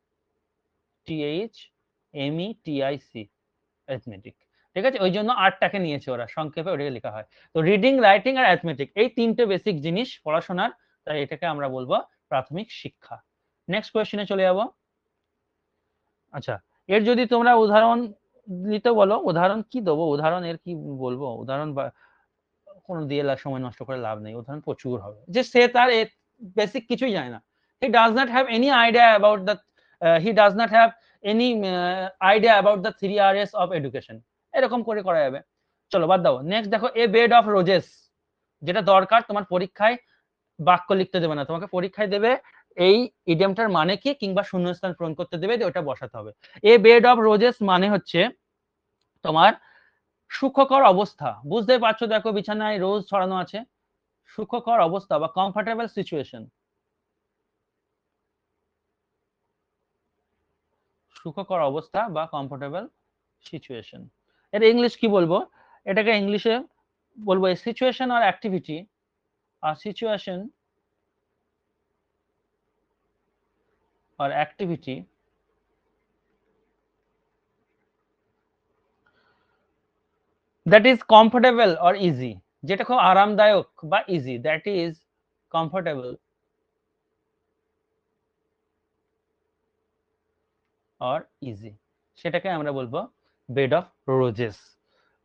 অ্যারিথমেটিক। ঠিক আছে, ওই জন্য আর্টটাকে নিয়েছে ওরা, সংক্ষেপে ওটাকে লেখা হয়। তো রিডিং, রাইটিং আর অ্যারিথমেটিক, এই 3টে বেসিক জিনিস পড়াশোনার, তাই এটাকে আমরা বলবো প্রাথমিক শিক্ষা। নেক্সট কোয়েশ্চেনে চলে যাব। আচ্ছা, এর যদি তোমরা উদাহরণ দিতে বলো, উদাহরণ কি দেবো, উদাহরণ এর কি বলবো, উদাহরণ কোনো দিয়ে সময় নষ্ট করে লাভ নেই, উদাহরণ প্রচুর হবে। যে সে তার বেসিক কিছুই জানে না, he does not have any idea about the, he does not have any idea about the 3 hours of education, এরকম করে করা যাবে। চলো বাদ দাও। নেক্সট দেখো এ বেড অফ রোজেস, যেটা দরকার তোমার পরীক্ষায়, বাক্য লিখতে দেবে না তোমাকে, পরীক্ষায় দেবে এই ইডিয়ামটার মানে কি, কিংবা শূন্যস্থান পূরণ করতে দেবে, ওটা বসাতে হবে। এ বেড অফ রোজেস মানে হচ্ছে তোমার সুখকর অবস্থা, বুঝতেই পারছো, দেখো বিছানায় রোজ ছড়ানো আছে, সুখকর অবস্থা বা কমফোর্টেবল সিচুয়েশন, সুখকর অবস্থা বা কমফোর্টেবল সিচুয়েশন। এর ইংলিশ কি বলবো, এটাকে ইংলিশে বলবো এ সিচুয়েশন আর অ্যাক্টিভিটি, আর সিচুয়েশন আর activity that is comfortable or easy, যেটা খুব আরামদায়ক বা easy, that is comfortable or easy, সেটাকে আমরা বলবো বেড অফ রোজেস।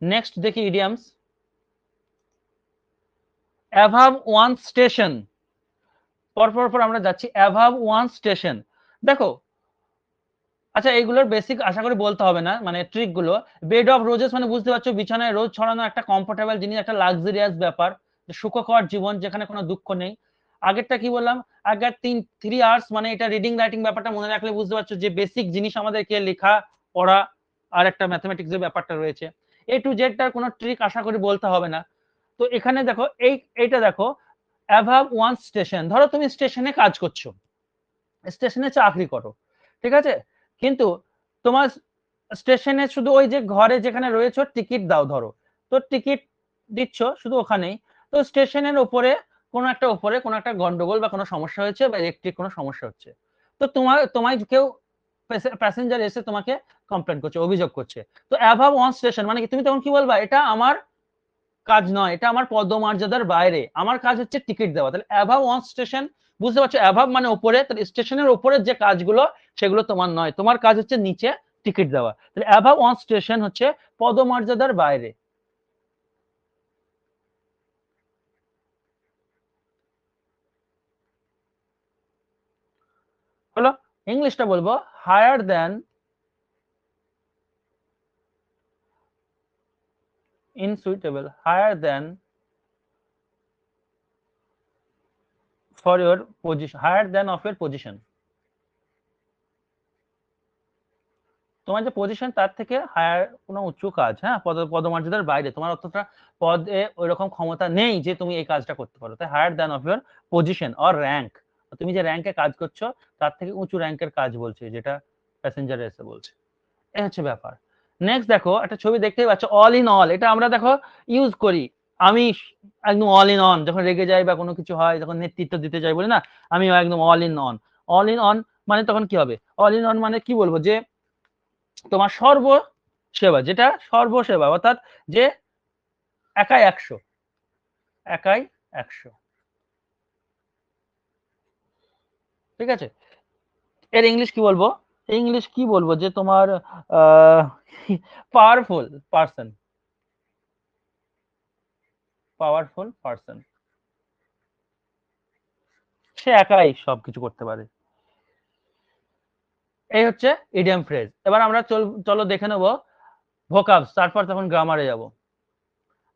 নেক্সট দেখি ইডিয়ামস। অ্যাভাব ওয়ান স্টেশন, পর আমরা যাচ্ছি অ্যাভাব ওয়ান স্টেশন। দেখো, আচ্ছা এইগুলোর বেসিক আশা করি বলতে হবে না, মানে ট্রিক গুলো। বেড অফ রোজেস মানে বুঝতে পারছো বিছানায় রোজ ছড়ানো একটা কমফোর্টেবল জিনিস, একটা লাক্সারিয়াস ব্যাপার, সুখকর জীবন যেখানে কোনো দুঃখ নেই। আগেরটা কি বললাম, আগের 3 আওয়ার্স মানে এটা রিডিং রাইটিং ব্যাপারটা মনে রাখলে বুঝতে পারছো যে বেসিক জিনিস আমাদেরকে লেখা পড়া আর একটা ম্যাথমেটিক্স এর ব্যাপারটা রয়েছে। এ টু জেড টার কোনো ট্রিক আশা করি বলতে হবে না। তো এখানে দেখো এইটা দেখো অ্যাভাব ওয়ান স্টেশন, ধরো তুমি স্টেশনে কাজ করছো, স্টেশনে চাকরি করো, ঠিক আছে, কিন্তু তোমার স্টেশনে শুধু ওই যে ঘরে যেখানে রয়েছে টিকিট দাও ধরো, তো টিকিট দিচ্ছ শুধু ওখানেই, তো স্টেশনের ওপরে কোনো একটা গন্ডগোল বা কোনো সমস্যা হয়েছে বা ইলেকট্রিক কোনো সমস্যা হচ্ছে, তো তোমায় কেউ প্যাসেঞ্জার এসে তোমাকে কমপ্লেন করছে, অভিযোগ করছে। তো অ্যাভাব ওয়ান স্টেশন মানে কি, তুমি তখন কি বলবা, এটা আমার কাজ নয়, এটা আমার পদমর্যাদার বাইরে, আমার কাজ হচ্ছে টিকিট দেওয়া। তাহলে অ্যাভাব ওয়ান স্টেশন, বুঝতে পারছো, অ্যাভাব মানে উপরে, তাহলে স্টেশনের উপরের যে কাজগুলো সেগুলো তোমার নয়, তোমার কাজ হচ্ছে নিচে টিকিট দেওয়া। তাহলে অ্যাভাব ওয়ান স্টেশন হচ্ছে পদমর্যাদার বাইরে। হলো, ইংলিশটা বলবো higher than, unsuitable, higher than for your position, higher than of your position, তোমার যে পজিশন তার থেকে হায়ার কোনো উঁচু কাজ, হ্যাঁ, পদমর্যাদার বাইরে, তোমার অতটা পদে ওইরকম ক্ষমতা নেই যে তুমি এই কাজটা করতে পারো, তাই higher than of your position or rank, তুমি যে র্যাঙ্কে কাজ করছো তার থেকে উঁচু র্যাঙ্কের কাজ বলছে, যেটা প্যাসেঞ্জার এসে বলছে। এই হচ্ছে ব্যাপার। নেক্সট দেখো একটা ছবি দেখতেই পাচ্ছ, অল ইন অল, এটা আমরা দেখো ইউজ করি, আমি একদম অল ইন অন, যখন রেগে যাই বা কোনো কিছু হয়, যখন নেতৃত্ব দিতে যাই বলি না, আমি একদম all in on. All in on মানে তখন কি হবে, অল ইন অন মানে কি বলবো, যে তোমার সর্বসেবা, যেটা সর্বসেবা, অর্থাৎ যে একাই 100, একাই 100, ঠিক আছে। এর ইংলিশ কি বলবো, ইংলিশ কি বলবো, যে তোমার পাওয়ারফুল পারসন, পাওয়ারফুল পারসন, সে একাই সবকিছু করতে পারে। এই হচ্ছে ইডিয়াম ফ্রেজ। এবার আমরা চলো দেখে নেবো ভোকাবস, তারপর তখন গ্রামারে যাব।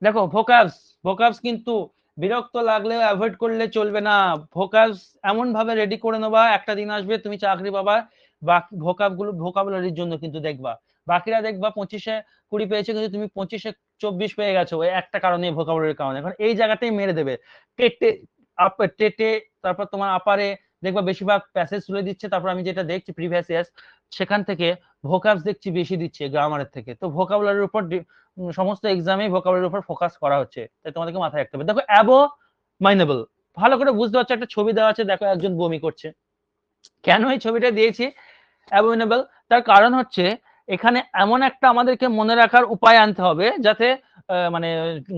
দেখো ভোকাবস, ভোকাবস কিন্তু বিরক্ত লাগলেও অ্যাভয়েড করলে চলবে না। ভোকাবস এমন ভাবে রেডি করে নেবা, একটা দিন আসবে তুমি চাকরি পাবা, বাকি ভোকাবুলারির জন্য কিন্তু দেখবা, বাকিরা দেখবা 25-এ 20 পেয়েছে, কিন্তু তুমি 25-এ 24 পেয়ে গেছো, ওই একটা কারণে, ভোকাবুলারির কারণে। এখন এই জায়গাতেই মেরে দেবে, টেটে টেটে, তারপর তোমার আপারে দেখবা বেশিরভাগ প্যাসেজ তুলে দিচ্ছে, তারপর আমি যেটা দেখছি প্রিভিয়াস ইয়ার, সেখান থেকে ভোকাবস দেখছি বেশি দিচ্ছে গ্রামারের থেকে। তো ভোকাবুলারির উপর সমস্ত এক্সামে ভোকাবুলারির উপর ফোকাস করা হচ্ছে, তাই তোমাদেরকে মাথায় রাখতে হবে। দেখো অ্যাবোমাইনেবল, ভালো করে বুঝতে পারছো, একটা ছবি দেওয়া আছে, দেখো একজন বমি করছে। কেন এই ছবিটা দিয়েছি অ্যাবোমিনেবল, তার কারণ হচ্ছে এখানে এমন একটা আমাদেরকে মনে রাখার উপায় আনতে হবে, যাতে মানে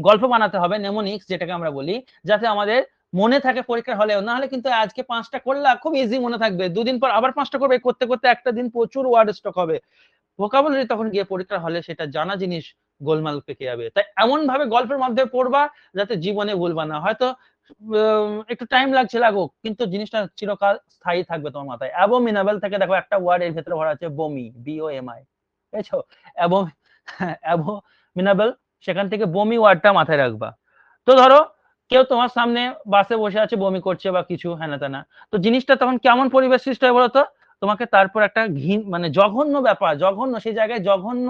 গল্প বানাতে হবে, নেমোনিক্স যেটাকে আমরা বলি, যাতে আমাদের মনে থাকে পরীক্ষার হলেও। না হলে কিন্তু আজকে 5টা করলা খুব ইজি মনে থাকবে, 2 দিন পর আবার 5টা করবে, করতে করতে একটা দিন প্রচুর ওয়ার্ড স্টক হবে, ভোকাবুলারি তখন গিয়ে পরীক্ষার হলে সেটা জানা জিনিস গোলমাল পেকে যাবে। তাই এমন ভাবে গল্পের মাধ্যমে পড়বা যাতে জীবনে ভুলবা না, হয়তো একটু টাইম লাগুক, কিন্তু জিনিসটা চিরকাল স্থায়ী থাকবে তোমার মাথায়। অ্যাবোমিনেবল থেকে দেখো একটা ওয়ার্ড এর ভেতরে ভরা আছে বমি, BOMI, বুঝছো, অ্যাবোমিনেবল, সেখান থেকে বমি ওয়ার্ডটা মাথায় রাখবা। তো ধরো কেউ তোমার সামনে বাসে বসে আছে, বমি করছে বা কিছু হেনা তেনা, তো জিনিসটা তখন কেমন পরিবেশ সৃষ্টি হয় বলতো, তোমাকে তারপর একটা ঘিন মানে জঘন্য ব্যাপার, জঘন্য, সেই জায়গায় জঘন্য,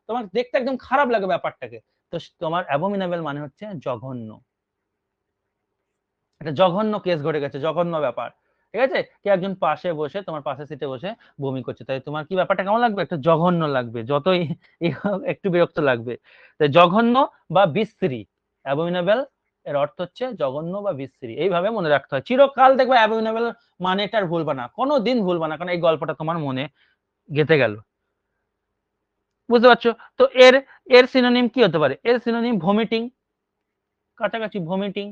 তোমার দেখতে একদম খারাপ লাগে ব্যাপারটাকে। তো তোমার অ্যাবোমিনেবল মানে হচ্ছে জঘন্য, একটা জঘন্য কেস ঘটে গেছে, জঘন্য ব্যাপার, ঠিক আছে, কে একজন পাশে বসে, তোমার পাশে সিটে বসে বমি করছে, তাই তোমার কি ব্যাপারটা কেমন লাগবে, একটা জঘন্য লাগবে, যতই একটু বিরক্ত লাগবে। তাই জঘন্য বা বিশ্রী, অ্যাবোমিনেবল এর অর্থ হচ্ছে জঘন্য বা বিশ্রী, এইভাবে মনে রাখতে হয় চিরকাল। দেখবে অ্যাবোমিনেবল মানেটার ভুলবা না, কোনোদিন ভুলবা না, কারণ এই গল্পটা তোমার মনে গেঁথে গেল, বুঝতে পারছো। তো এর এর সিনোনিম কি হতে পারে, এর সিনোনিম ভমিটিং, কাছাকাছি ভমিটিং।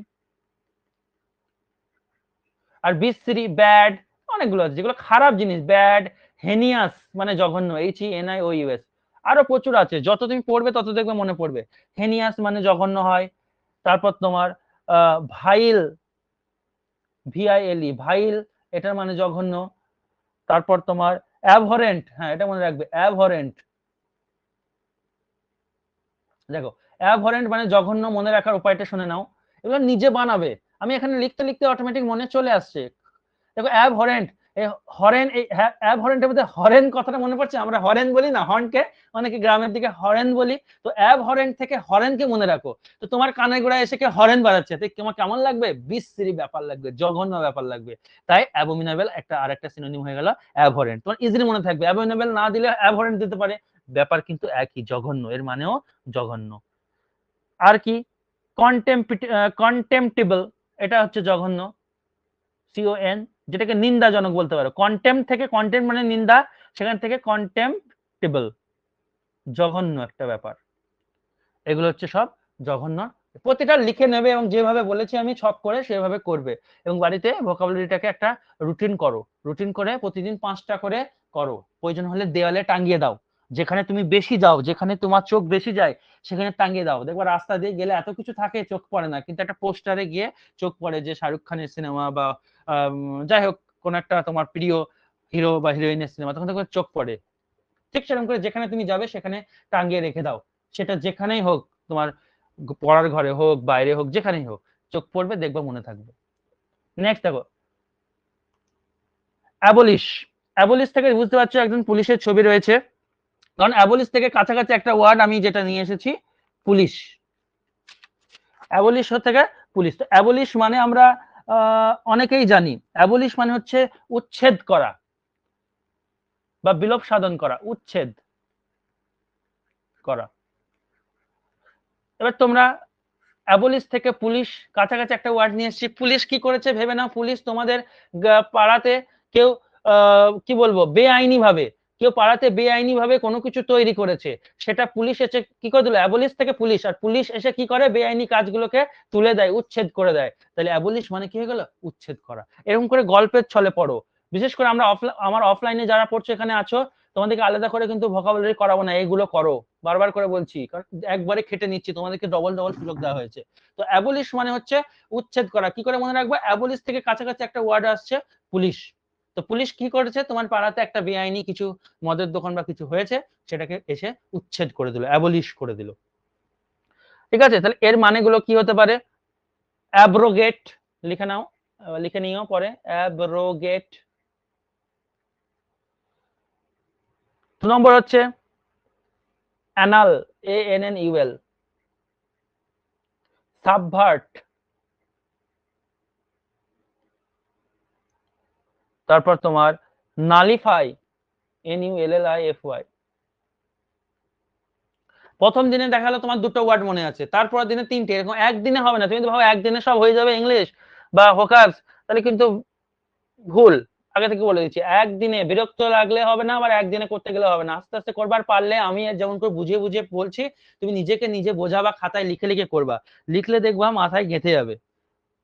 আর বিশ্রী, ব্যাড, অনেকগুলো আছে যেগুলো খারাপ জিনিস, ব্যাড, হেনিয়াস মানে জঘন্য, HENIOUS। আরো প্রচুর আছে, যত তুমি পড়বে তত দেখবে মনে পড়বে। হেনিয়াস মানে জঘন্য হয়। তারপর তোমার ভাইল, VILE, ভাইল, এটার মানে জঘন্য। তারপর তোমার অ্যাবহরেন্ট, হ্যাঁ এটা মনে রাখবে, অ্যাবহরেন্ট। দেখো, অ্যাবহরেন্ট মানে জঘন্য, মনে রাখার উপায়টা শুনে নাও, এগুলো নিজে বানাবে। আমি এখানে লিখতে লিখতে অটোমেটিক মনে চলে আসছে। দেখো অ্যাবহরেন্ট, এই হরেন, এই অ্যাবহরেন্টের মধ্যে হরেন কথাটা মনে পড়ছে, আমরা হরেন বলি না হর্নকে, অনেকে গ্রামের দিকে হরেন বলি। তো অ্যাবহরেন্ট থেকে হরেনকে মনে রাখো। তো তোমার কানের গোড়ায় এসে কে হরেন বাজাচ্ছে, তো তোমার কেমন লাগবে? বিশ্রী ব্যাপার লাগবে, জঘন্য ব্যাপার লাগবে। তাই অ্যাবোমিনেবল একটা আরেকটা সিনোনিম হয়ে গেল অ্যাবহরেন্ট। তোমার ইজিলি মনে থাকবে, অ্যাবোমিনেবল না দিলে অ্যাবহরেন্ট দিতে পারে, ব্যাপার কিন্তু একই, জঘন্য, এর মানেও জঘন্য। আর কি? কন্টেম্পটেবল, এটা হচ্ছে জঘন্য, CON, যেটাকে নিন্দাজনক বলতে পারো। কন্টেম্প থেকে, কন্টেম্প মানে নিন্দা, সেখান থেকে কন্টেম্পটেবল, জঘন্য একটা ব্যাপার। এগুলো হচ্ছে সব জঘন্য। প্রতিটা লিখে নেবে এবং যেভাবে বলেছি আমি ছক করে সেভাবে করবে, এবং বাড়িতে ভোকাবুলারিটাকে একটা রুটিন করো, রুটিন করে প্রতিদিন 5টা করে করো। প্রয়োজন হলে দেওয়ালে টাঙিয়ে দাও, যেখানে তুমি বেশি যাও, যেখানে তোমার চোখ বেশি যায় সেখানে টাঙিয়ে দাও। দেখবা রাস্তা দিয়ে গেলে এত কিছু থাকে চোখ পড়ে না, কিন্তু একটা পোস্টারে গিয়ে চোখ পড়ে, যে শাহরুখ খানের সিনেমা বা যাই হোক কোন একটা তোমার প্রিয় হিরো বা হিরোইনের সিনেমা, তখন দেখবে চোখ পড়ে। ঠিক সেরকম করে যেখানে তুমি যাবে সেখানে টাঙিয়ে রেখে দাও, সেটা যেখানেই হোক, তোমার পড়ার ঘরে হোক, বাইরে হোক, যেখানেই হোক, চোখ পড়বে, দেখবে মনে থাকবে। নেক্সট দেখো, অ্যাবলিশ। অ্যাবলিশ থেকে বুঝতে পারছো একজন পুলিশের ছবি রয়েছে, কারণ অ্যাবলিশ থেকে কাছাকাছি একটা ওয়ার্ড আমি যেটা নিয়ে এসেছি, পুলিশ। অ্যাবলিশ থেকে পুলিশ। তো অ্যাবলিশ মানে আমরা অনেকেই জানি, অ্যাবলিশ মানে হচ্ছে উচ্ছেদ করা বা বিলোপ সাধন করা, উচ্ছেদ করা। এবার তোমরা অ্যাবলিশ থেকে পুলিশ, কাছাকাছি একটা ওয়ার্ড নিয়ে এসেছি। পুলিশ কি করেছে ভেবে নাও, পুলিশ তোমাদের পাড়াতে কেউ কি বলবো, বেআইনি ভাবে, কেউ পাড়াতে বেআইনি ভাবে কোনো কিছু তৈরি করেছে, সেটা পুলিশ এসে কি করে দিল, অ্যাবলিশ থেকে পুলিশ, আর পুলিশ এসে কি করে, বেআইনি কাজগুলোকে তুলে দেয়, উচ্ছেদ করে দেয়। তাহলে অ্যাবলিশ মানে কি হয়ে গেল, উচ্ছেদ করা। এরকম করে গল্পের ছলে পড়ো। বিশেষ করে আমরা আমার অফলাইনে যারা পড়ছো এখানে আছো, তোমাদেরকে আলাদা করে কিন্তু ভোকাবুলারি করাবো না, এইগুলো করো, বারবার করে বলছি, কারণ একবারে খেটে নিচ্ছি, তোমাদেরকে ডবল ডবল সুযোগ দেওয়া হয়েছে। তো অ্যাবলিশ মানে হচ্ছে উচ্ছেদ করা। কি করে মনে রাখবো, অ্যাবলিশ থেকে কাছাকাছি একটা ওয়ার্ড আসছে, পুলিশ। তো পুলিশ কি করেছে, তোমার পাড়াতে একটা বেআইনি কিছু মদের দোকান বা কিছু হয়েছে, সেটাকে এসে উচ্ছেদ করে দিল, অ্যাবলিশ করে দিল। ঠিক আছে, তাহলে এর মানেগুলো কি হতে পারে? অ্যাব্রোগেট, লিখে নাও, লিখে নিও পরে, অ্যাব্রোগেট। 2 নম্বর হচ্ছে অ্যানাল, ANNUL, সাবভার্ট। তারপর তোমার নালিফাই, NULLIFY। প্রথম দিনে দেখা গেল তোমার 2টো ওয়ার্ড মনে আছে, তারপর দিনে 3টে, এরকম একদিনে হবে না। তুমি তো ভাবো একদিনে সব হয়ে যাবে ইংলিশ বা হোকার্স, তাহলে কিন্তু ভুল। আগে থেকে বলে দিচ্ছি, একদিনে বিরক্ত লাগলে হবে না, আবার একদিনে করতে গেলে হবে না, আস্তে আস্তে করবার পারলে, আমি যেমন করে বুঝিয়ে বুঝিয়ে বলছি, তুমি নিজেকে নিজে বোঝা বা খাতায় লিখে লিখে করবা, লিখলে দেখবা মাথায় গেঁথে যাবে।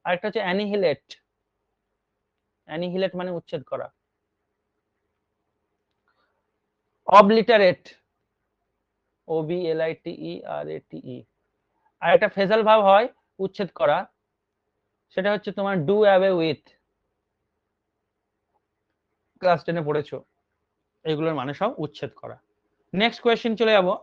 আরেকটা হচ্ছে অ্যানিহিলেট, অ্যানিহিলেট মানে উচ্ছেদ করা। Obliterate, OBLITERATE। আর একটা ফ্রেজাল ভাব হয় উচ্ছেদ করা, সেটা হচ্ছে তোমার ডু অ্যাওয়ে উইথ, ক্লাস 10-এ পড়েছো, এগুলোর মানে সব উচ্ছেদ করা। নেক্সট কোয়েশ্চেন চলে যাবো,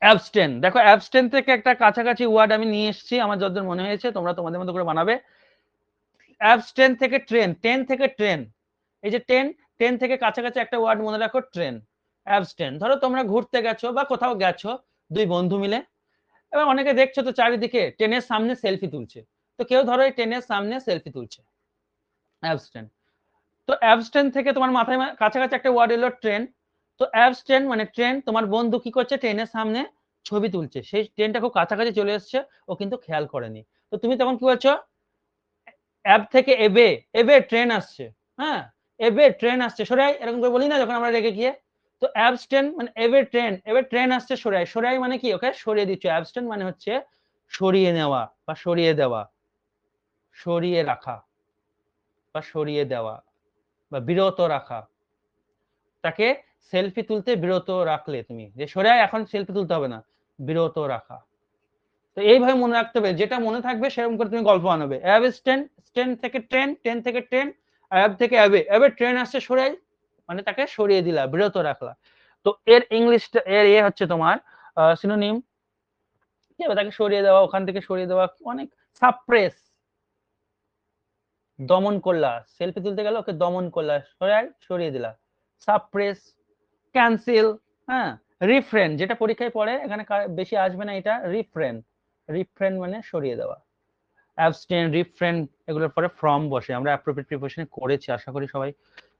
অ্যাবস্টেন। দেখো অ্যাবস্টেন থেকে একটা কাছাকাছি ওয়ার্ড আমি নিয়ে এসেছি, আমার যতদূর মনে হয়েছে, তোমরা তোমাদের মতো করে বানাবে। অ্যাবস্টেন থেকে ট্রেন, 10 থেকে ট্রেন, এই যে 10 থেকে কাছাকাছি একটা ওয়ার্ড মনে রাখো, ট্রেন। অ্যাবস্টেন, ধরো তোমরা ঘুরতে গেছো বা কোথাও গেছো 2 বন্ধু মিলে, এবার অনেকে দেখছো তো চারিদিকে ট্রেনের সামনে সেলফি তুলছে, তো কেউ ধরো এই ট্রেনের সামনে সেলফি তুলছে, অ্যাবস্টেন। তো অ্যাবস্টেন থেকে তোমার মাথায় কাছাকাছি একটা ওয়ার্ড এলো, ট্রেন। তো অ্যাবস্টেন মানে ট্রেন, তোমার বন্ধু কি করছে, ট্রেনের সামনে ছবি তুলছে, সেই ট্রেনটা খুব কাছাকাছি চলে এসছে, ও কিন্তু খেয়াল করেনি। তো তুমি তখন কি বলছো, অ্যাব থেকে এবে, এবে ট্রেন আসছে, হ্যাঁ এবে ট্রেন আসছে, সরে আয়, এরকম করে বলি না যখন আমরা রেগে গিয়ে। তো অ্যাবস্টেন মানে এবে ট্রেন, এবে ট্রেন আসছে, সরে আয়। সরে আয় মানে কি, ওকে সরিয়ে দিচ্ছ। অ্যাবস্টেন মানে হচ্ছে সরিয়ে নেওয়া বা সরিয়ে দেওয়া, সরিয়ে রাখা বা সরিয়ে দেওয়া বা বিরত রাখা, তাকে সেলফি তুলতে বিরত রাখলে, তুমি যে সরে আয়, এখন সেলফি তুলতে হবে না, বিরত রাখা। তো এইভাবে মনে রাখতে হবে, যেটা মনে থাকবে সেরকম করে তুমি গল্প বানাবে। অ্যাব স্ট্যান্ড, স্ট্যান্ড থেকে ট্রেন, ট্রেন থেকে ট্রেন, অ্যাব থেকে অ্যাবে, অ্যাবে ট্রেন আসছে সরে আয়, মানে তাকে সরিয়ে দিলা, বিরত রাখলা। তো এর ইংলিশটা এর হচ্ছে তোমার সিনোনিম কি হবে, তাকে সরিয়ে দেওয়া, ওখান থেকে সরিয়ে দেওয়া, অনেক সাপ্রেস, দমন করলা, সেলফি তুলতে গেল ওকে দমন করলা, সরিয়ে দিলা, সাপ্রেস, ক্যান্সেল, হ্যাঁ, রিফ্রেন, যেটা পরীক্ষায় পড়ে এখানে বেশি আসবে না, এটা রিফ্রেন, রিফ্রেন মানে সরিয়ে দেওয়া, অ্যাবস্টেন, রিফ্রেন, এগুলোর পরে ফ্রম বসে। আমরা অ্যাপ্রোপ্রিয়েট প্রিপোজিশনে করেছি, আশা করি সবাই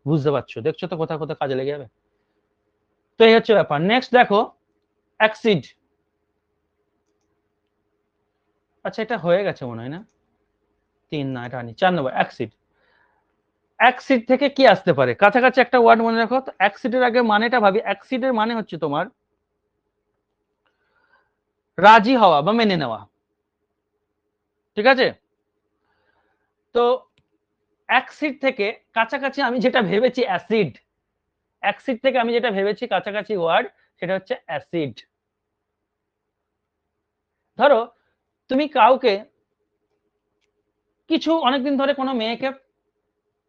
বুঝতে পারছো, দেখছো তো কোথাও কোথাও কাজে লেগে যাবে। তো এই হচ্ছে ব্যাপার। নেক্সট দেখো অ্যাক্সিড। আচ্ছা এটা হয়ে গেছে মনে হয় না, 3 না, এটা আনি 4 নম্বর অ্যাক্সিড। অ্যাক্সিড থেকে কি আসতে পারে, কাছাকাছি একটা ওয়ার্ড মনে রাখো। তো অ্যাক্সিডের আগে মানেটা ভাবি। অ্যাক্সিডের মানে হচ্ছে তোমার রাজি হওয়া বা মেনে নেওয়া, ঠিক আছে? তো অ্যাক্সিড থেকে কাছাকাছি আমি যেটা ভেবেছি অ্যাসিড, অ্যাক্সিড থেকে আমি যেটা ভেবেছি কাছাকাছি ওয়ার্ড, সেটা হচ্ছে অ্যাসিড। ধরো তুমি কাউকে কিছু অনেকদিন ধরে কোনো মেয়েকে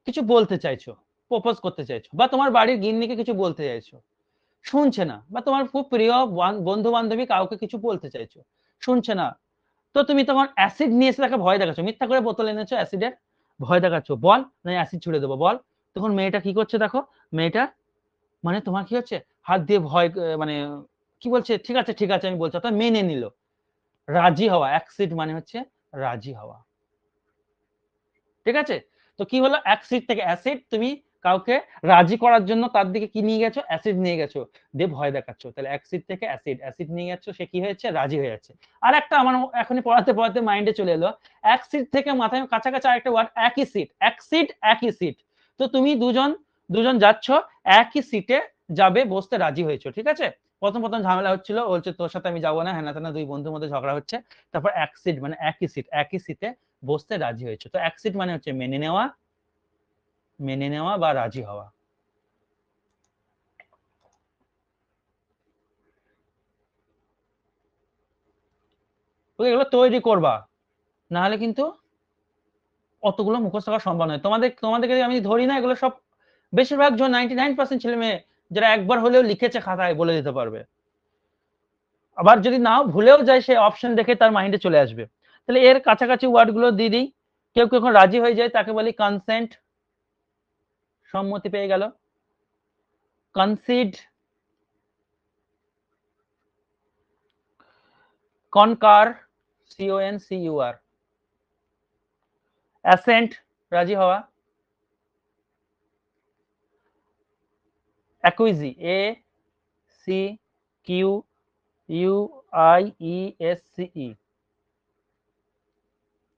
কিছু বলতে চাইছো, প্রপোজ করতে চাইছো, বা তোমার বাড়ির গিন্নিকে কিছু বলতে চাইছো, শুনছে না, বা তোমার খুব প্রিয় বন্ধু বান্ধবী কাউকে কিছু বলতে চাইছো, শুনছে না, তো তুমি তখন অ্যাসিড নিয়ে এসে তাকে ভয় দেখাচ্ছ, মিথ্যা করে বোতল এনেছো অ্যাসিডের, ভয় দেখাচ্ছ, বল না অ্যাসিড ছুড়ে দেবো বল। তখন মেয়েটা কি করছে দেখো, মেয়েটা মানে তোমার কি হচ্ছে, হাত দিয়ে ভয় মানে কি বলছে, ঠিক আছে ঠিক আছে আমি বলছি, অর্থাৎ মেনে নিল, রাজি হওয়া। অ্যাক্সিড মানে হচ্ছে রাজি হওয়া, ঠিক আছে? তো কি হলো, অ্যাক্সিড থেকে অ্যাসিড, তুমি কাউকে রাজি করার জন্য তার দিকে কি নিয়ে গেছো, অ্যাসিড নিয়ে গেছো, দিয়ে ভয় দেখাচ্ছ, তাহলে অ্যাক্সিড থেকে অ্যাসিড, অ্যাসিড নিয়ে গেছো, সে কি হয়েছে, রাজি হয়ে যাচ্ছে। আর একটা আমার এখনই পড়াতে পড়াতে মাইন্ডে চলে এলো, অ্যাক্সিড থেকে মাথায় কাছাকাছি আরেকটা ওয়ার্ড, একই সিট, অ্যাক্সিড একই সিট। তো তুমি দুজন দুজন যাচ্ছ, একই সিটে যাবে, বসতে রাজি হয়েছো, ঠিক আছে? প্রথম প্রথম ঝামেলা হচ্ছিল, বলছে তোর সাথে আমি যাবো না, হ্যাঁ না, দুই বন্ধুর মধ্যে ঝগড়া হচ্ছে, তারপর অ্যাক্সিড মানে একই সিট, একই সিটে বসতে রাজি হয়েছে। তো অ্যাক্সিড মানে হচ্ছে মেনে নেওয়া, মেনে নেওয়া বা রাজি হওয়া। এগুলো তৈরি করবা, না হলে কিন্তু অতগুলো মুখস্থ করা সম্ভব নয়। তোমাদেরকে আমি ধরি না, এগুলো সব বেশিরভাগ জন 99% ছেলে মেয়ে যারা একবার হলেও লিখেছে খাতায় বলে দিতে পারবে। আবার যদি নাও ভুলেও যায়, সে অপশন দেখে তার মাইন্ডে চলে আসবে। তাহলে এর কাছাকাছি ওয়ার্ড গুলো দিয়ে দিই। কেউ কেউ রাজি হয়ে যায়, তাকে বলি কনসেন্ট, সম্মতি পেয়ে গেল। কনসিড, কনকার, CONCUR, অ্যাসেন্ট, রাজি হওয়া, অ্যাকুইজি, ACQUIESCE,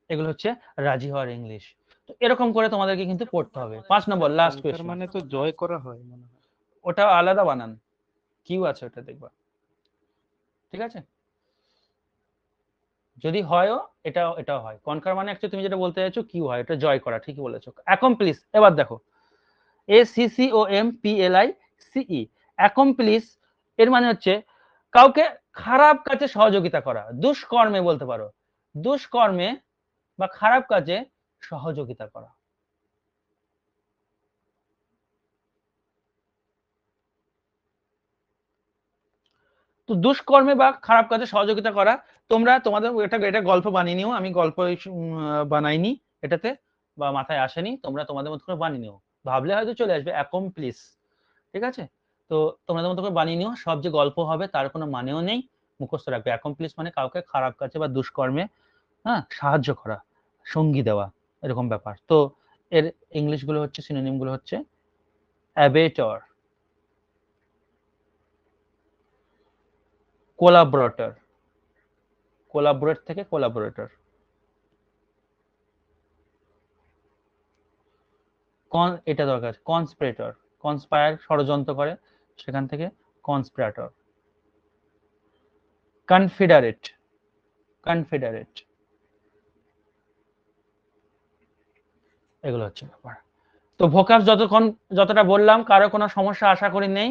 এগুলো হচ্ছে রাজি হওয়ার ইংলিশ। তো এরকম করে তোমাদেরকে কিন্তু পড়তে হবে। 5 নম্বর লাস্ট তার কোয়েশ্চন, মানে তো জয় করা হয় মনে হয়। ওটা আলাদা বানান, কিউ আছে ওটা দেখবা, ঠিক আছে? যদি হয়ও এটাও এটাও হয়। কনকার মানে অ্যাকচুয়ালি তুমি যেটা বলতে চাইছো কিউ হয়, এটা জয় করা, ঠিকই বলেছো। অ্যাকমপ্লিস, এবার দেখো ACCOMPLICE, অ্যাকমপ্লিস এর মানে হচ্ছে কাউকে খারাপ কাজে সহযোগিতা করা, দুষ্কর্মে বলতে পারো, দুষ্কর্মে বা খারাপ কাজে সহযোগিতা করা। তো দুষ্কর্মে বা খারাপ কাজে সহযোগিতা করা, তোমরা তোমাদের এটা গল্প বানিয়ে নিও, আমি গল্প বানাইনি এটাতে, বা মাথায় আসেনি, তোমরা তোমাদের মতো করে বানিয়ে নিও, ভাবলে হয়তো চলে আসবে অ্যাকমপ্লিস, ঠিক আছে? তো তোমাদের মতো করে বানিয়ে নিও, সব যে গল্প হবে তার কোনো মানেও নেই, মুখস্থ রাখবে। অ্যাকমপ্লিস মানে কাউকে খারাপ কাজে বা দুষ্কর্মে, হ্যাঁ, সাহায্য করা, সঙ্গী দেওয়া, এরকম ব্যাপার। তো এর ইংলিশ গুলো হচ্ছে, সিনোনিম গুলো হচ্ছে অ্যাবেটর, কোলাবোরেটর, কোলাবোরেট থেকে কোলাবোরেটর, এটা দরকার, কনস্পিরেটর, কনস্পায়ার ষড়যন্ত্র করে, সেখান থেকে কনস্পিরেটর, কনফিডারেট, কনফিডারেট, এগুলো হচ্ছে ব্যাপার। তো ভোকাবস যতটা বললাম, কারো কোনো সমস্যা আশা করি নেই।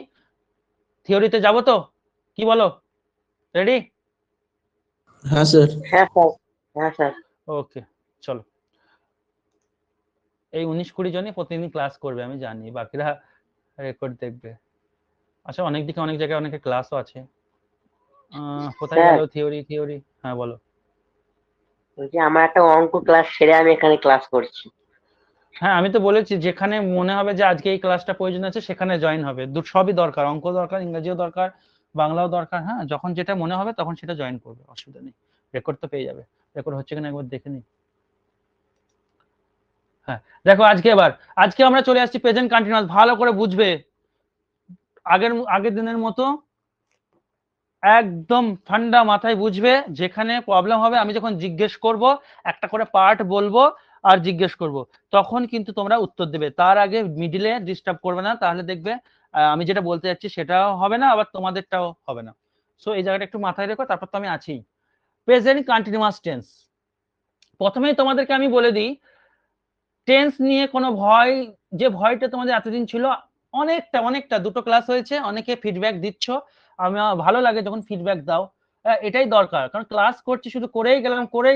থিওরিতে যাব তো, কি বলো? রেডি? হ্যাঁ স্যার। হ্যাঁ স্যার, হ্যাঁ স্যার। ওকে, চলো। এই 19-20 জনই প্রতিদিন ক্লাস করবে আমি জানি, বাকিরা রেকর্ড দেখবে। আচ্ছা, অনেক দিকে অনেক জায়গায় অনেকের ক্লাসও আছে। কোথায় স্যার, গেল থিওরি? হ্যাঁ বলো। ওই যে আমার একটা অঙ্ক ক্লাস সেরে আমি এখানে ক্লাস করছি। হ্যাঁ, আমি তো বলেছি যেখানে মনে হবে যে আজকে এই ক্লাসটা প্রয়োজন আছে সেখানে জয়েন হবে। সবই দরকার, অঙ্ক দরকার, ইংরেজিও দরকার, বাংলাও দরকার। হ্যাঁ, যখন যেটা মনে হবে তখন সেটা জয়েন করবে, অসুবিধা নেই। রেকর্ড তো পেয়ে যাবে। রেকর্ড হচ্ছে কিনা একবার দেখে নিই। হ্যাঁ, দেখো আজকে আমরা চলে আসছি প্রেজেন্ট কন্টিনিউয়াস। ভালো করে বুঝবে, আগের দিনের মতো একদম ঠান্ডা মাথায় বুঝবে। যেখানে প্রবলেম হবে আমি যখন জিজ্ঞেস করব, একটা করে পার্ট বলবো আর জিজ্ঞেস করব, তখন কিন্তু তোমরা উত্তর দেবে। তার আগে মিডিলে ডিস্টার্ব করবে না, তাহলে দেখবে আমি যেটা বলতে যাচ্ছি সেটাও হবে না, আবার তোমাদেরটাও হবে না। সো এই জায়গাটা একটু মাথায় রেখো, তারপর তো আমি আছি। প্রেজেন্ট কন্টিনিউয়াস টেন্স, প্রথমেই তোমাদেরকে আমি বলে দিই, টেন্স নিয়ে কোনো ভয়, যে ভয়টা তোমাদের এতদিন ছিল, অনেকটা দুটো ক্লাস হয়েছে, অনেকে ফিডব্যাক দিচ্ছ, আমার ভালো লাগে যখন ফিডব্যাক দাও। এটাই দরকার, কারণ ক্লাস করছি শুধু করেই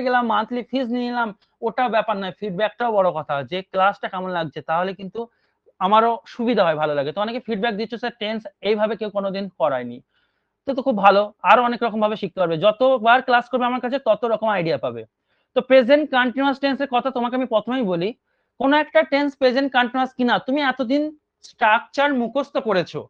গেলাম, মান্থলি ফিস নিয়ে নিলাম, ওটা ব্যাপার নয়, ফিডব্যাকটাও বড় কথা, যে ক্লাসটা কেমন লাগছে, তাহলে কিন্তু আমারও সুবিধা হয়, ভালো লাগে। তো অনেকে ফিডব্যাক দিচ্ছ, স্যার টেন্স এইভাবে কেউ কোনোদিন করায়নি, তো খুব ভালো, আরো অনেক রকম ভাবে শিখতে পারবে। যতবার ক্লাস করবে আমার কাছে তত রকম আইডিয়া পাবে। তো প্রেজেন্ট কন্টিনিউয়াস টেন্সের কথা তোমাকে আমি প্রথমেই বলি, কোন একটা টেন্স প্রেজেন্ট কন্টিনিউয়াস কিনা তুমি এতদিন স্ট্রাকচার মুখস্থ করেছো,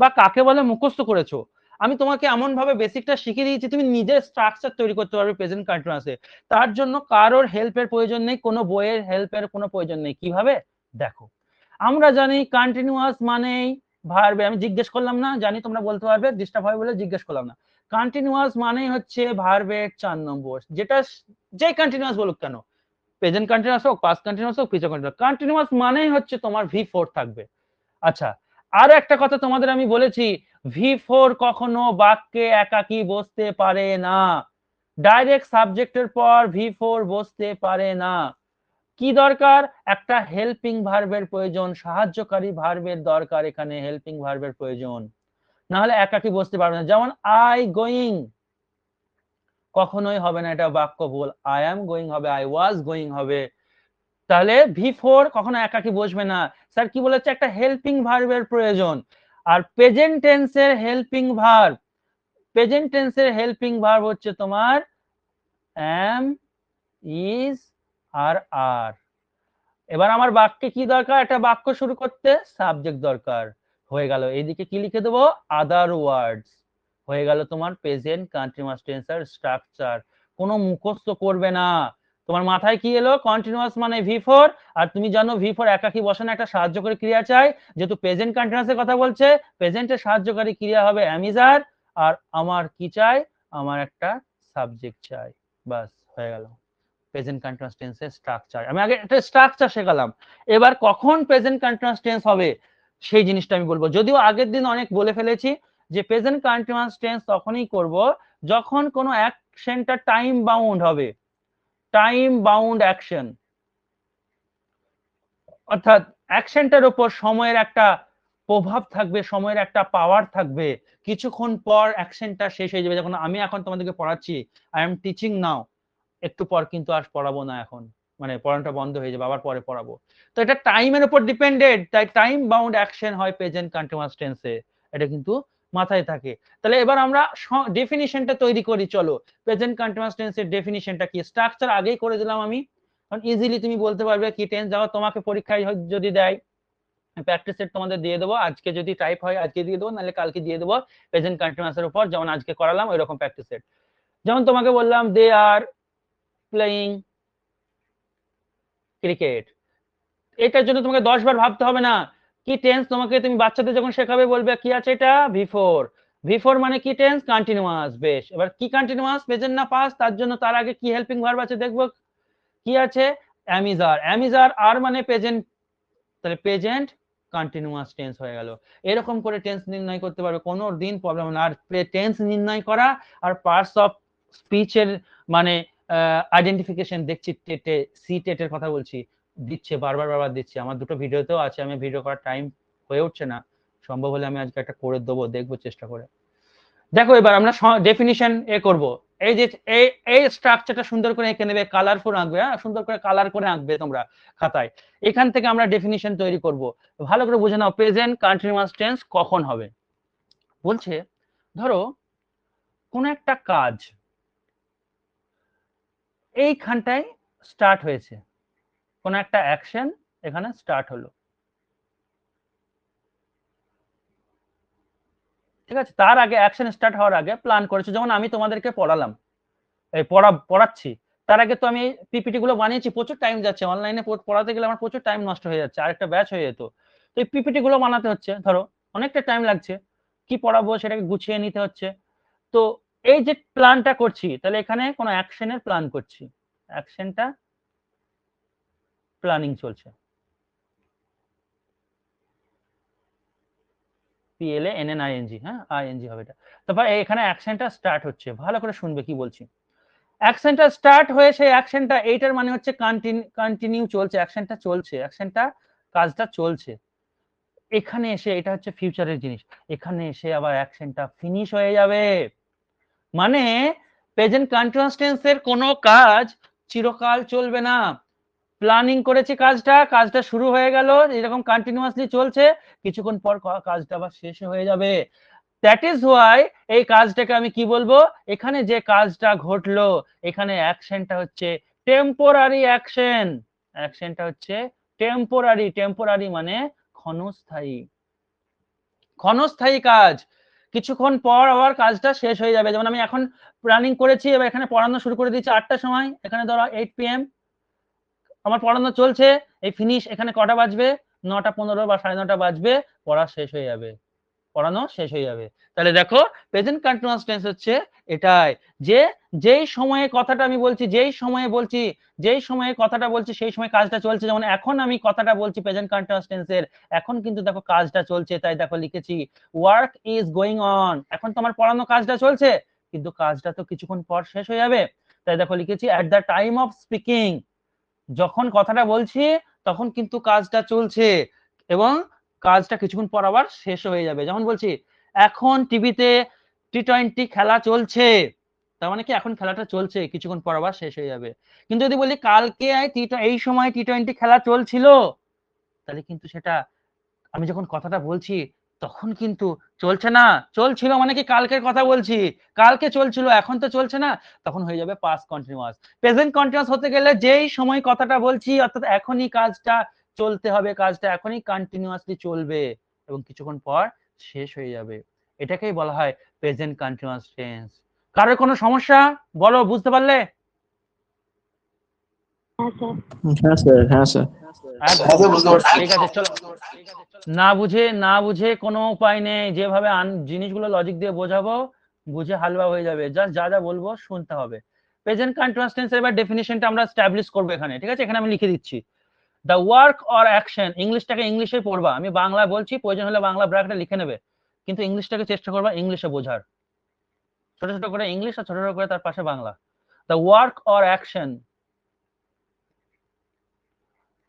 বা কাকে বলে মুখস্থ করেছো, আমি তোমাকে এমন ভাবে বেসিকটা শিখিয়ে দিয়েছি, তুমি নিজের স্ট্রাকচার তৈরি করতে পারবে প্রেজেন্ট কন্টিনিউয়াসে। তার জন্য কারোর হেল্পের প্রয়োজন নেই, কোনো বইয়ের হেল্পের কোনো প্রয়োজন নেই। কিভাবে? দেখো, আমরা জানি কন্টিনিউয়াস মানেই ভার্বে, আমি জিজ্ঞেস করলাম না, জানি তোমরা বলতে পারবে, ডিস্টার্ব হয় বলে জিজ্ঞেস করলাম না। কন্টিনিউয়াস মানেই হচ্ছে ভার্বের 4 নম্বর, যেটা যে কন্টিনিউয়াস বলুক কেন, প্রেজেন্ট কন্টিনিউয়াস হোক, পাস্ট কন্টিনিউয়াস হোক, ফিউচার কন্টিনিউয়াস, কন্টিনিউয়াস মানেই হচ্ছে তোমার V4 থাকবে। আচ্ছা, আর একটা কথা তোমাদের আমি বলেছি, V4 কখনো বাক্যে একাকী বসতে পারে না, ডাইরেক্ট সাবজেক্টের পর V4 বসতে পারে না। কি দরকার? একটা হেল্পিং ভার্বের প্রয়োজন, সাহায্যকারী ভার্বের দরকার, এখানে হেল্পিং ভার্বের প্রয়োজন, না হলে একাকী বসতে পারবে না। যেমন আই গোয়িং কখনোই হবে না, এটা বাক্য ভুল, আই অ্যাম গোয়িং হবে, আই ওয়াজ গোয়িং হবে। তাহলে V4 কখনো একাকী বসবে না। স্যার কি বলেছে? একটা হেল্পিং ভার্বের প্রয়োজন। আর প্রেজেন্ট টেন্সের হেল্পিং ভার্ব হচ্ছে তোমার am, is আর are। এবার আমার বাক্যে কি দরকার? একটা বাক্য শুরু করতে সাবজেক্ট দরকার, হয়ে গেল। এইদিকে কি লিখে দেবো? আদার ওয়ার্ডস। হয়ে গেল তোমার প্রেজেন্ট কন্টিনিউয়াস টেন্সের স্ট্রাকচার। কোনো মুখস্থ করবে না। তোমার মাথায় কি এলো? কন্টিনিউয়াস মানে V4, আর তুমি জানো V4 একাকী বসে না, একটা সাহায্যকারী ক্রিয়া চাই। যেহেতু প্রেজেন্ট কন্টিনিউয়াসের কথা বলছে, প্রেজেন্টের সাহায্যকারী ক্রিয়া হবে am, is, are, আর আমার কি চাই? আমার একটা সাবজেক্ট চাই। বাস, হয়ে গেল প্রেজেন্ট কন্টিনিউয়াস টেন্সের স্ট্রাকচার। আমি আগে একটা স্ট্রাকচার শেখালাম, এবার কখন প্রেজেন্ট কন্টিনিউয়াস টেন্স হবে সেই জিনিসটা আমি বলবো। যদিও আগের দিন অনেক বলে ফেলেছি যে প্রেজেন্ট কন্টিনিউয়াস টেন্স তখনই করব যখন কোনো অ্যাকশনটা টাইম বাউন্ড হবে, টাইম বাউন্ড অ্যাকশন, অর্থাৎ অ্যাকশনটার উপর সময়ের একটা প্রভাব থাকবে, সময়ের একটা পাওয়ার থাকবে। কিছুক্ষণ পর অ্যাকশনটা শেষ হয়ে যাবে। যখন আমি এখন তোমাদেরকে পড়াচ্ছি, আই এম টিচিং নাও, একটু পর কিন্তু আর পড়াবো না, এখন মানে পড়ানোটা বন্ধ হয়ে যাবে, আবার পরে পড়াবো। তো এটা টাইমের উপর ডিপেন্ডেন্ট, তাই টাইম বাউন্ড অ্যাকশন হয় প্রেজেন্ট কন্টিনিউয়াস টেন্সে, এটা কিন্তু মাথায় থাকে। তাহলে এবার আমরা ডেফিনিশনটা তৈরি করি, চলো। প্রেজেন্ট কন্টিনিউয়াস টেন্সের ডেফিনিশনটা কি? স্ট্রাকচার আগেই করে দিলাম আমি, কারণ ইজিলি তুমি বলতে পারবে কি টেন্স। যাও তোমাকে পরীক্ষায় যদি দেয়, প্র্যাকটিস সেট তোমাদের দিয়ে দেবো, আজকে যদি টাইপ হয় আজকে দিয়ে দেবো, নাহলে কালকে দিয়ে দেবো প্রেজেন্ট কন্টিনিউয়াসের উপর, যেমন আজকে করালাম ওই রকম প্র্যাকটিস সেট। যেমন তোমাকে বললাম দে আর প্লেয়িং ক্রিকেট, এটার জন্য তোমাকে 10 বার ভাবতে হবে না। কি টেন্স তোমাকে, তুমি বাচ্চাদের যখন শেখাবে বলবে কি আছে এটা? V4 মানে কি টেন্স? কন্টিনিউয়াস। বেশ, এবার কি কন্টিনিউয়াস, প্রেজেন্ট না পাস্ট? তার জন্য তার আগে কি হেল্পিং ভার্ব আছে দেখবো, কি আছে? am, is, are। am, is, are মানে প্রেজেন্ট, তাহলে প্রেজেন্ট কন্টিনিউয়াস টেন্স হয়ে গেল। এরকম করে টেন্স নির্ণয় করতে পারবে, কোনো দিন প্রবলেম না। আর টেন্স নির্ণয় করা আর পার্টস অফ স্পিচের মানে আইডেন্টিফিকেশন দেখছি টেটে, সি টেটের কথা বলছি, দিচ্ছে, বারবার দিচ্ছে। আমার দুটো ভিডিওতেও আছে, আমি ভিডিও করার টাইম হয়ে উঠছে না, সম্ভব হলে আমি আজকে একটা করে দেবো, দেখবো চেষ্টা করে। দেখো এবার আমরা ডেফিনিশন করব। এই যে এই স্ট্রাকচারটা সুন্দর করে এঁকে নেবে, কালারফুল আঁকবে, হ্যাঁ সুন্দর করে কালার করে আঁকবে তোমরা খাতায়। এখান থেকে আমরা ডেফিনিশন তৈরি করব। ভালো করে বুঝে নাও প্রেজেন্ট কন্টিনিউয়াস টেন্স কখন হবে। বলছে ধরো কোন একটা কাজ এইখানটায় স্টার্ট হয়েছে, কোন একটা অ্যাকশন এখানে স্টার্ট হলো, ঠিক আছে? তার আগে অ্যাকশন স্টার্ট হওয়ার আগে প্ল্যান করেছে, যেমন আমি তোমাদেরকে পড়ালাম, পড়াচ্ছি, তার আগে তো আমি পিপিটি গুলো বানিয়েছি, প্রচুর টাইম যাচ্ছে, অনলাইনে পড়াতে গেলে আমার প্রচুর টাইম নষ্ট হয়ে যাচ্ছে, আরেকটা ব্যাচ হয়ে যেত। তো এই পিপিটি গুলো বানাতে হচ্ছে, ধরো অনেকটা টাইম লাগছে, কি পড়াবো সেটাকে গুছিয়ে নিতে হচ্ছে। তো এই যে প্ল্যানটা করছি, তাহলে এখানে কোনো অ্যাকশনের প্ল্যান করছি, অ্যাকশনটা প্ল্যানিং চলছে, PLANNING, হ্যাঁ আইএনজি হবে এটা। তারপর এখানে অ্যাকশনটা স্টার্ট হচ্ছে, ভালো করে শুনবে কি বলছি। অ্যাকশনটা স্টার্ট হয়ে সেই অ্যাকশনটা, এইটার মানে হচ্ছে কন্টিনিউ চলছে, অ্যাকশনটা চলছে, অ্যাকশনটা কাজটা চলছে। এখানে এসে এটা হচ্ছে ফিউচারের জিনিস, এখানে এসে আবার অ্যাকশনটা ফিনিশ হয়ে যাবে। মানে প্রেজেন্ট কন্টিনিউয়াস টেন্সের কোনো কাজ চিরকাল চলবে না। প্ল্যানিং করেছি কাজটা, কাজটা শুরু হয়ে গেল, এরকম কন্টিনিউয়াসলি চলছে, কিছুক্ষণ পর কাজটা আবার শেষ হয়ে যাবে। দ্যাট ইজ ওয়াই এই কাজটাকে আমি কি বলবো, এখানে যে কাজটা ঘটলো, এখানে অ্যাকশনটা হচ্ছে টেম্পোরারি অ্যাকশন, অ্যাকশনটা হচ্ছে টেম্পোরারি, টেম্পোরারি মানে ক্ষণস্থায়ী, ক্ষণস্থায়ী কাজ, কিছুক্ষণ পর আবার কাজটা শেষ হয়ে যাবে। যেমন আমি এখন প্ল্যানিং করেছি, এবার এখানে পড়ানো শুরু করে দিচ্ছি 8টার সময়, এখানে ধরো 8 PM আমার পড়ানো চলছে, এই ফিনিশ এখানে কটা বাজবে, 9টা 15 বা 9:30 বাজবে, পড়া শেষ হয়ে যাবে, পড়ানো শেষ হয়ে যাবে। তাহলে দেখো প্রেজেন্ট কন্টিনিউয়াস টেন্স হচ্ছে এটাই, যে যেই সময়ে কথাটা আমি বলছি, যেই সময়ে বলছি, যেই সময়ে কথাটা বলছি সেই সময় কাজটা চলছে। যেমন এখন আমি কথাটা বলছি প্রেজেন্ট কন্টিনিউয়াস টেন্সের, এখন কিন্তু দেখো কাজটা চলছে, তাই দেখো লিখেছি ওয়ার্ক ইজ গোয়িং অন, এখন তোমার পড়ানো কাজটা চলছে, কিন্তু কাজটা তো কিছুক্ষণ পর শেষ হয়ে যাবে, তাই দেখো লিখেছি at the time of speaking, যখন কথাটা বলছি তখন কিন্তু কাজটা চলছে এবং কাজটা কিছুক্ষণ পর আবার শেষ হয়ে যাবে। যেমন বলছি এখন টিভিতে T20 খেলা চলছে, তার মানে কি এখন খেলাটা চলছে, কিছুক্ষণ পর আবার শেষ হয়ে যাবে। কিন্তু যদি বলি কালকে এই সময় T20 খেলা চলছিল, তাহলে কিন্তু সেটা আমি যখন কথাটা বলছি তখন কিন্তু চলছে না, চলছিল মানে কি কালকের কথা বলছি, কালকে চলছিল এখন তো চলছে না, তখন হয়ে যাবে পাস্ট কন্টিনিউয়াস। প্রেজেন্ট কন্টিনিউয়াস হতে গেলে যেই সময় কথাটা বলছি অর্থাৎ এখনই কাজটা চলতে হবে, কাজটা এখনই কন্টিনিউয়াসলি চলবে এবং কিছুক্ষণ পর শেষ হয়ে যাবে, এটাকেই বলা হয় প্রেজেন্ট কন্টিনিউয়াস টেন্স। কারোর কোনো সমস্যা বলো, বুঝতে পারলে? হ্যাঁ স্যার। হ্যাঁ স্যার, হ্যাঁ স্যার। একদম ঠিক আছে, চলো। না বুঝে কোনো উপায় নেই, যেভাবে জিনিসগুলো লজিক দিয়ে বোঝাবো বুঝে হালুয়া হয়ে যাবে, জাস্ট যা যা বলবো শুনতে হবে। প্রেজেন্ট কন্টিনিউয়াস টেন্সের এবার ডেফিনিশনটা আমরা এস্টাবলিশ করব এখানে, ঠিক আছে? এখানে আমি লিখে দিচ্ছি দ্য ওয়ার্ক অর অ্যাকশন, ইংলিশটাকে ইংলিশে পড়বা, আমি বাংলা বলছি, প্রয়োজন হলে বাংলা ব্র্যাকেটে লিখে নেবে, কিন্তু ইংলিশটাকে চেষ্টা করবা ইংলিশে বোঝার, ছোট ছোট করে ইংলিশ আর ছোট ছোট করে তার পাশে Bangla. The work or action,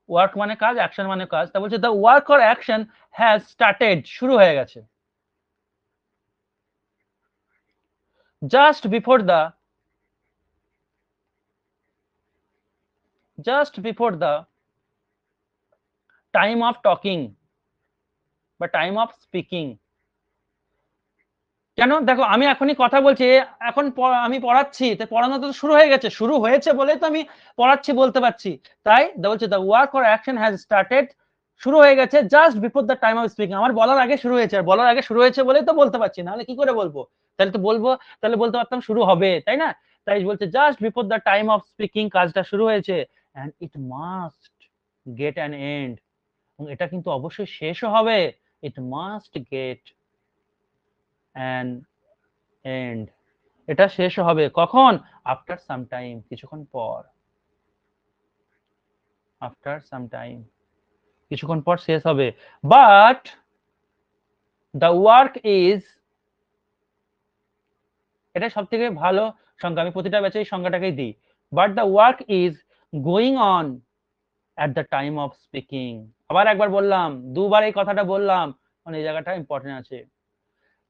work মানে কাজ, অ্যাকশন মানে কাজ, তা বলছে the work or action has started, শুরু হয়ে গেছে, just before the time of talking বা time of speaking। কেন, দেখো আমি এখনই কথা বলছি, এখন আমি পড়াচ্ছি, তাই পড়ানো তো শুরু হয়ে গেছে, শুরু হয়েছে বলেই তো আমি পড়াচ্ছি বলতে পারছি। তাই বলছে the work or action has started, শুরু হয়ে গেছে just before the time of speaking, আমার বলার আগে শুরু হয়েছে, আর বলার আগে শুরু হয়েছে বলেই তো বলতে পারছি, নাহলে কি করে বলবো? তাহলে তো বলবো, তাহলে বলতে পারতাম শুরু হবে, তাই না? তাই বলছে just before the time of speaking, কাজটা শুরু হয়েছে, and it must get an end, এবং এটা কিন্তু অবশ্যই শেষও হবে, it must get an end, এটা শেষ হবে কখন? আফটার সাম টাইম, কিছুক্ষণ পর, আফটার সাম টাইম, কিছুক্ষণ পর শেষ হবে। বাট দ্য ওয়ার্ক ইজ, এটা সব থেকে ভালো সংজ্ঞা, আমি প্রতিটা ব্যাচে এই সংজ্ঞাটাকেই দিই, but the work is going on at the time of speaking। আবার একবার বললাম, দুবার এই কথাটা বললাম, মানে এই জায়গাটা ইম্পর্টেন্ট আছে।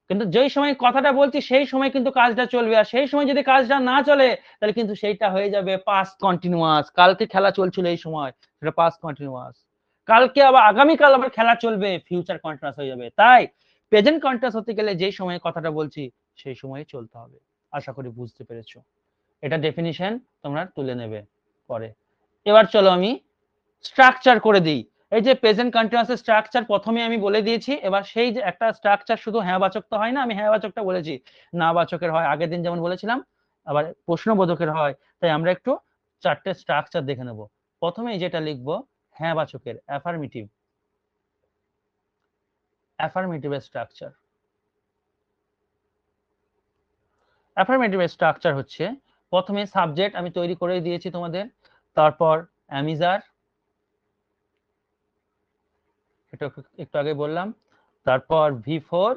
কিন্তু যেই সময় কথাটা বলছি সেই সময় কিন্তু কাজটা চলবে, আর সেই সময় যদি কাজটা না চলে তাহলে কিন্তু সেইটা হয়ে যাবে পাস্ট কন্টিনিউয়াস। কালকে খেলা চলছিল এই সময়, সেটা পাস্ট কন্টিনিউয়াস। কালকে আবার আগামীকাল আবার খেলা চলবে, ফিউচার কন্টিনিউয়াস হয়ে যাবে। তাই প্রেজেন্ট কন্টিনিউয়াস হতে গেলে যেই সময়ে কথাটা বলছি সেই সময়ে চলতে হবে। আশা করি বুঝতে পেরেছো। এটা ডেফিনিশন তোমরা তুলে নেবে পরে। এবার চলো আমি স্ট্রাকচার করে দিই। এই যে প্রেজেন্ট কন্টিনিউয়াস স্ট্রাকচার প্রথমে আমি বলে দিয়েছি। এবার সেই যে একটা স্ট্রাকচার শুধু হ্যাঁ বাচক তো হয় না, আমি হ্যাঁ বাচকটা বলেছি, না বাচকের হয় আগের দিন যেমন বলেছিলাম, আবার প্রশ্নবোধকের হয়। তাই আমরা একটু চারটে স্ট্রাকচার দেখে নেব। প্রথমেই যেটা লিখবো হ্যাঁ বাচকের অ্যাফার্মেটিভ, অ্যাফার্মেটিভের স্ট্রাকচার। অ্যাফার্মেটিভের স্ট্রাকচার হচ্ছে প্রথমে সাবজেক্ট আমি তৈরি করে দিয়েছি তোমাদের, তারপর অ্যামিজার, এটা একটু আগে বললাম, তারপর V4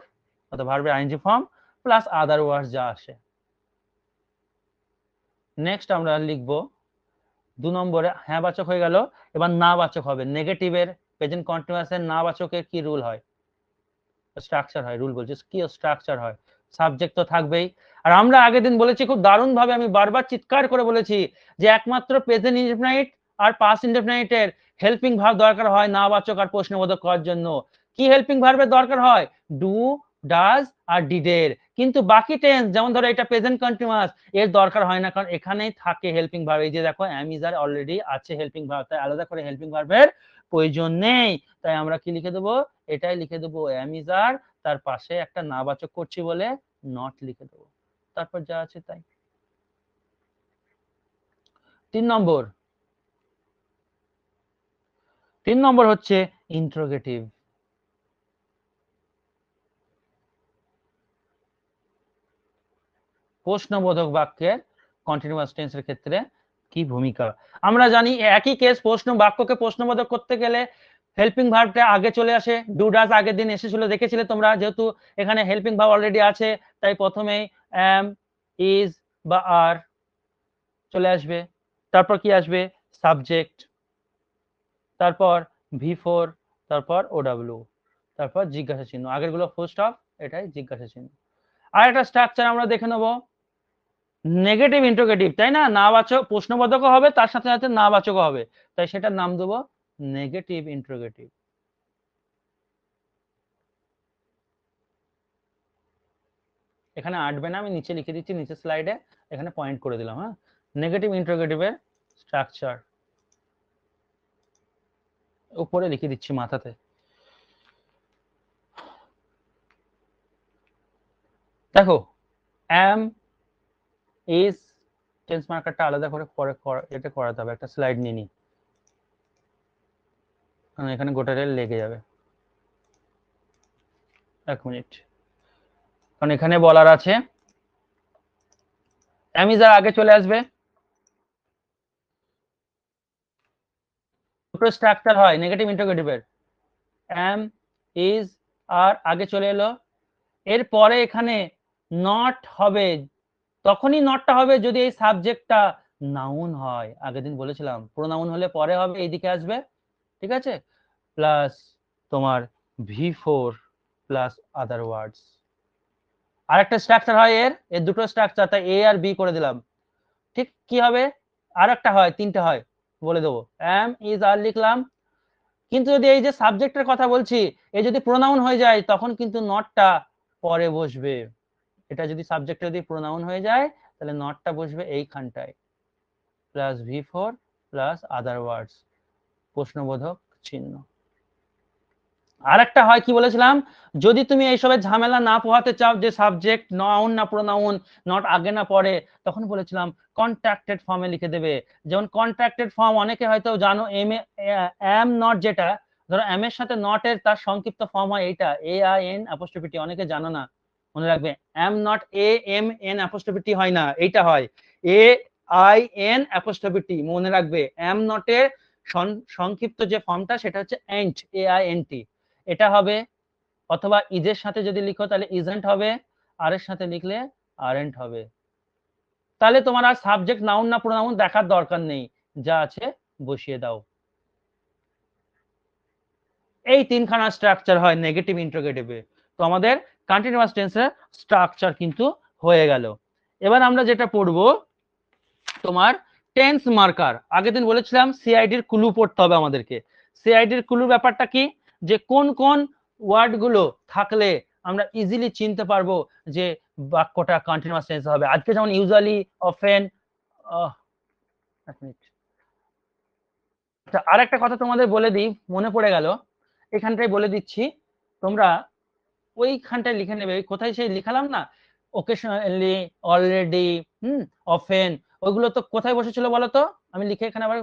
অর্থাৎ ভার্বের আইএনজি ফর্ম প্লাস আদার ওয়ার্ডস যা আসে। নেক্সট আমরা লিখব 2 নম্বরে হ্যাঁ বাচক হয়ে গেল, এবার না বাচক হবে। নেগেটিভের প্রেজেন্ট কন্টিনিউয়াসের না বাচকের কি রুল হয়, স্ট্রাকচার হয়, রুল বলছি কি স্ট্রাকচার হয়, সাবজেক্ট তো থাকবেই। আর আমরা আগের দিন বলেছি খুব দারুণ ভাবে, আমি বারবার চিৎকার করে বলেছি যে একমাত্র প্রেজেন্ট ইনডেফিনাইট আর পাস্ট ইনডেফিনাইটের হেল্পিং ভার্ব দরকার হয় না বাচক আর প্রশ্নবোধক করার জন্য। কি হেল্পিং ভার্বের দরকার হয়? ডু, ডাজ আর ডিডের। কিন্তু বাকি টেন্স যেমন ধরো এটা প্রেজেন্ট কন্টিনিউয়াস, এর দরকার হয় না, কারণ এখানেই থাকে হেল্পিং ভার্ব। এই যে দেখো অ্যাম ইজ আর অলরেডি আছে হেল্পিং ভার্ব, তাই আলাদা করে হেল্পিং ভার্বের প্রয়োজন নেই। তাই আমরা কি লিখে দেবো, এটাই লিখে দেবো অ্যাম ইজ আর, তার পাশে একটা নাবাচক করছি বলে নট লিখে দেবো, তারপর যা আছে তাই। 3 নম্বর হচ্ছে ইন্টারোগেটিভ। প্রশ্নবোধক বাক্যের কন্টিনিউয়াস টেন্সের ক্ষেত্রে কি ভূমিকা। আমরা জানি একই কেস, প্রশ্ন বাক্যকে প্রশ্নবোধক করতে গেলে হেল্পিং ভার্বটা আগে চলে আসে। ডু ডাজ আগের দিন এসেছিল, দেখেছিলে তোমরা, যেহেতু এখানে হেল্পিং ভার্ব অলরেডি আছে তাই প্রথমেই অ্যাম, ইজ বা আর চলে আসবে। তারপর কি আসবে, সাবজেক্ট, তারপর V4, তারপর OW, তারপর জিজ্ঞাসা চিহ্ন। আগের গুলো ফুল স্টপ, এটাই জিজ্ঞাসা চিহ্ন। আর একটা স্ট্রাকচার আমরা দেখে নেব নেগেটিভ ইন্টারোগেটিভ, তাই না? না বাচক প্রশ্নবোধকও হবে, তার সাথে সাথে না বাচকও হবে, তাই সেটার নাম দেবো নেগেটিভ ইন্টারোগেটিভ। এখানে আটবে না, আমি নিচে লিখে দিচ্ছি, নিচে স্লাইডে এখানে পয়েন্ট করে দিলাম। হ্যাঁ, নেগেটিভ ইন্টারোগেটিভের স্ট্রাকচার উপরে লিখে দিচ্ছি মাথাতে। দেখো অ্যাম, ইজ, টেন্স মার্কারটা আলাদা করে এটা করাতে হবে। একটা স্লাইড নিয়ে নিই, কারণ এখানে গোটাটা লেগে যাবে। 1 মিনিট, কারণ এখানে বলার আছে অ্যামিজার আগে চলে আসবে। দুটো স্ট্রাকচার হয় নেগেটিভ ইন্টারোগেটিভের, অ্যাম, ইজ, আর আগে চলে এলো। এরপরে এখানে নট হবে, তখনই নটটা হবে যদি এই সাবজেক্টটা নাউন হয়। আগের দিন বলেছিলাম প্রোনাউন হলে পরে হবে, এইদিকে আসবে, ঠিক আছে? প্লাস তোমার V4 প্লাস আদার ওয়ার্ডস। আর একটা স্ট্রাকচার হয় এর দুটো স্ট্রাকচার, তাই A আর B করে দিলাম। ঠিক কি হবে, আর একটা হয়, তিনটে হয়, বলে দেবো। অ্যাম, ইজ, আর লিখলাম, কিন্তু যদি এই যে সাবজেক্টের কথা বলছি এই যদি প্রোনাউন হয়ে যায় তখন কিন্তু নটটা পরে বসবে। এটা যদি সাবজেক্ট যদি প্রোনাউন হয়ে যায় তাহলে নটটা বসবে এইখানটায়, প্লাস V4 প্লাস আদার ওয়ার্ডস, প্রশ্নবোধক চিহ্ন। আর একটা হয় কি বলেছিলাম, যদি তুমি এইসবের ঝামেলা না পোহাতে চাও যে সাবজেক্ট নাউন না প্রোনাউন, নট আগে না পরে, তখন বলেছিলাম কন্ট্রাক্টেড ফর্মে লিখে দেবে। যেমন কন্ট্রাক্টেড ফর্ম অনেকে হয়তো জানো, এম নট, যেটা ধরো এম এর সাথে নট এর তার সংক্ষিপ্ত ফর্ম হয় এইটা AIN', অনেকে জানো না, মনে রাখবে এম নট AMN', হয় না, এইটা হয় AIN', মনে রাখবে। এম নট এর সংক্ষিপ্ত যে ফর্মটা সেটা হচ্ছে এন্ট, AINT, এটা হবে। অথবা ইজের সাথে যদি লিখো তাহলে ইজেন্ট হবে, আর এর সাথে লিখলে আরেন্ট হবে। তাহলে তোমার আর সাবজেক্ট নাউন না প্রোনাউন দেখার দরকার নেই, যা আছে বসিয়ে দাও। এই তিনখানা স্ট্রাকচার হয় নেগেটিভ ইন্টারোগেটিভে। তো আমাদের কন্টিনিউয়াস টেন্সের স্ট্রাকচার কিন্তু হয়ে গেল। এবার আমরা যেটা পড়বো তোমার টেন্স মার্কার। আগের দিন বলেছিলাম সিআইডির ক্লু পড়তে হবে আমাদেরকে। সিআইডির ক্লু ব্যাপারটা কি, যে কোন কোন ওয়ার্ড গুলো থাকলে আমরা ইজিলি চিনতে পারবো যে বাক্যটা কন্টিনিউয়াস টেন্স হবে। আজকে যেমন ইউজুয়ালি, অফেন, এক মিনিট, আর একটা কথা তোমাদের বলে দিই, মনে পড়ে গেল, এখানটাই বলে দিচ্ছি, তোমরা ওইখানটায় লিখে নেবে। কোথায় সেই লিখালাম না, ওকেশনালি, অলরেডি, অফেন, ওইগুলো তো কোথায় বসেছিল বলো তো? আমি লিখে এখানে আবার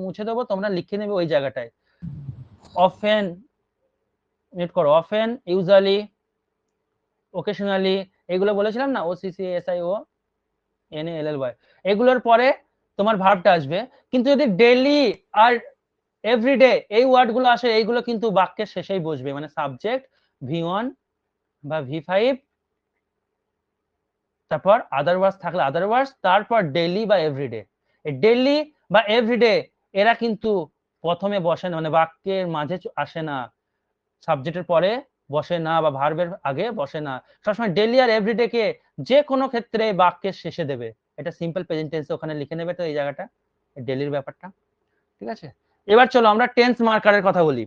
মুছে দেবো, তোমরা লিখে নেবে ওই জায়গাটায়। অফেন, নেট করো, অফেন, ইউজুয়ালি, ওকেশনালি, এগুলো বলেছিলাম না, OCCSIONALLY, এগুলোর পরে তোমার ভার্বটা আসবে। কিন্তু যদি ডেইলি আর এভরিডে এই ওয়ার্ড গুলো আসে, এইগুলো কিন্তু বাক্যের শেষেই বসবে, মানে সাবজেক্ট V1 বা V5, তারপর আদারওয়ার্স থাকলে আদারওয়ার্স, তারপর ডেইলি বা এভরিডে। এই ডেইলি বা এভরিডে এরা কিন্তু প্রথমে বসে না, মানে বাক্যের মাঝে আসে না, সাবজেক্টের পরে বসে না, বা ভার্বের আগে বসে না। সবসময় ডেইলি আর এভরিডে কে যে কোনো ক্ষেত্রে বাক্যের শেষে দেবে। এটা সিম্পল প্রেজেন্ট টেন্সে ওখানে লিখে নেবে তো এই জায়গাটা, ডেইলির ব্যাপারটা। ঠিক আছে, এবার চলো আমরা টেন্স মার্কারের কথা বলি।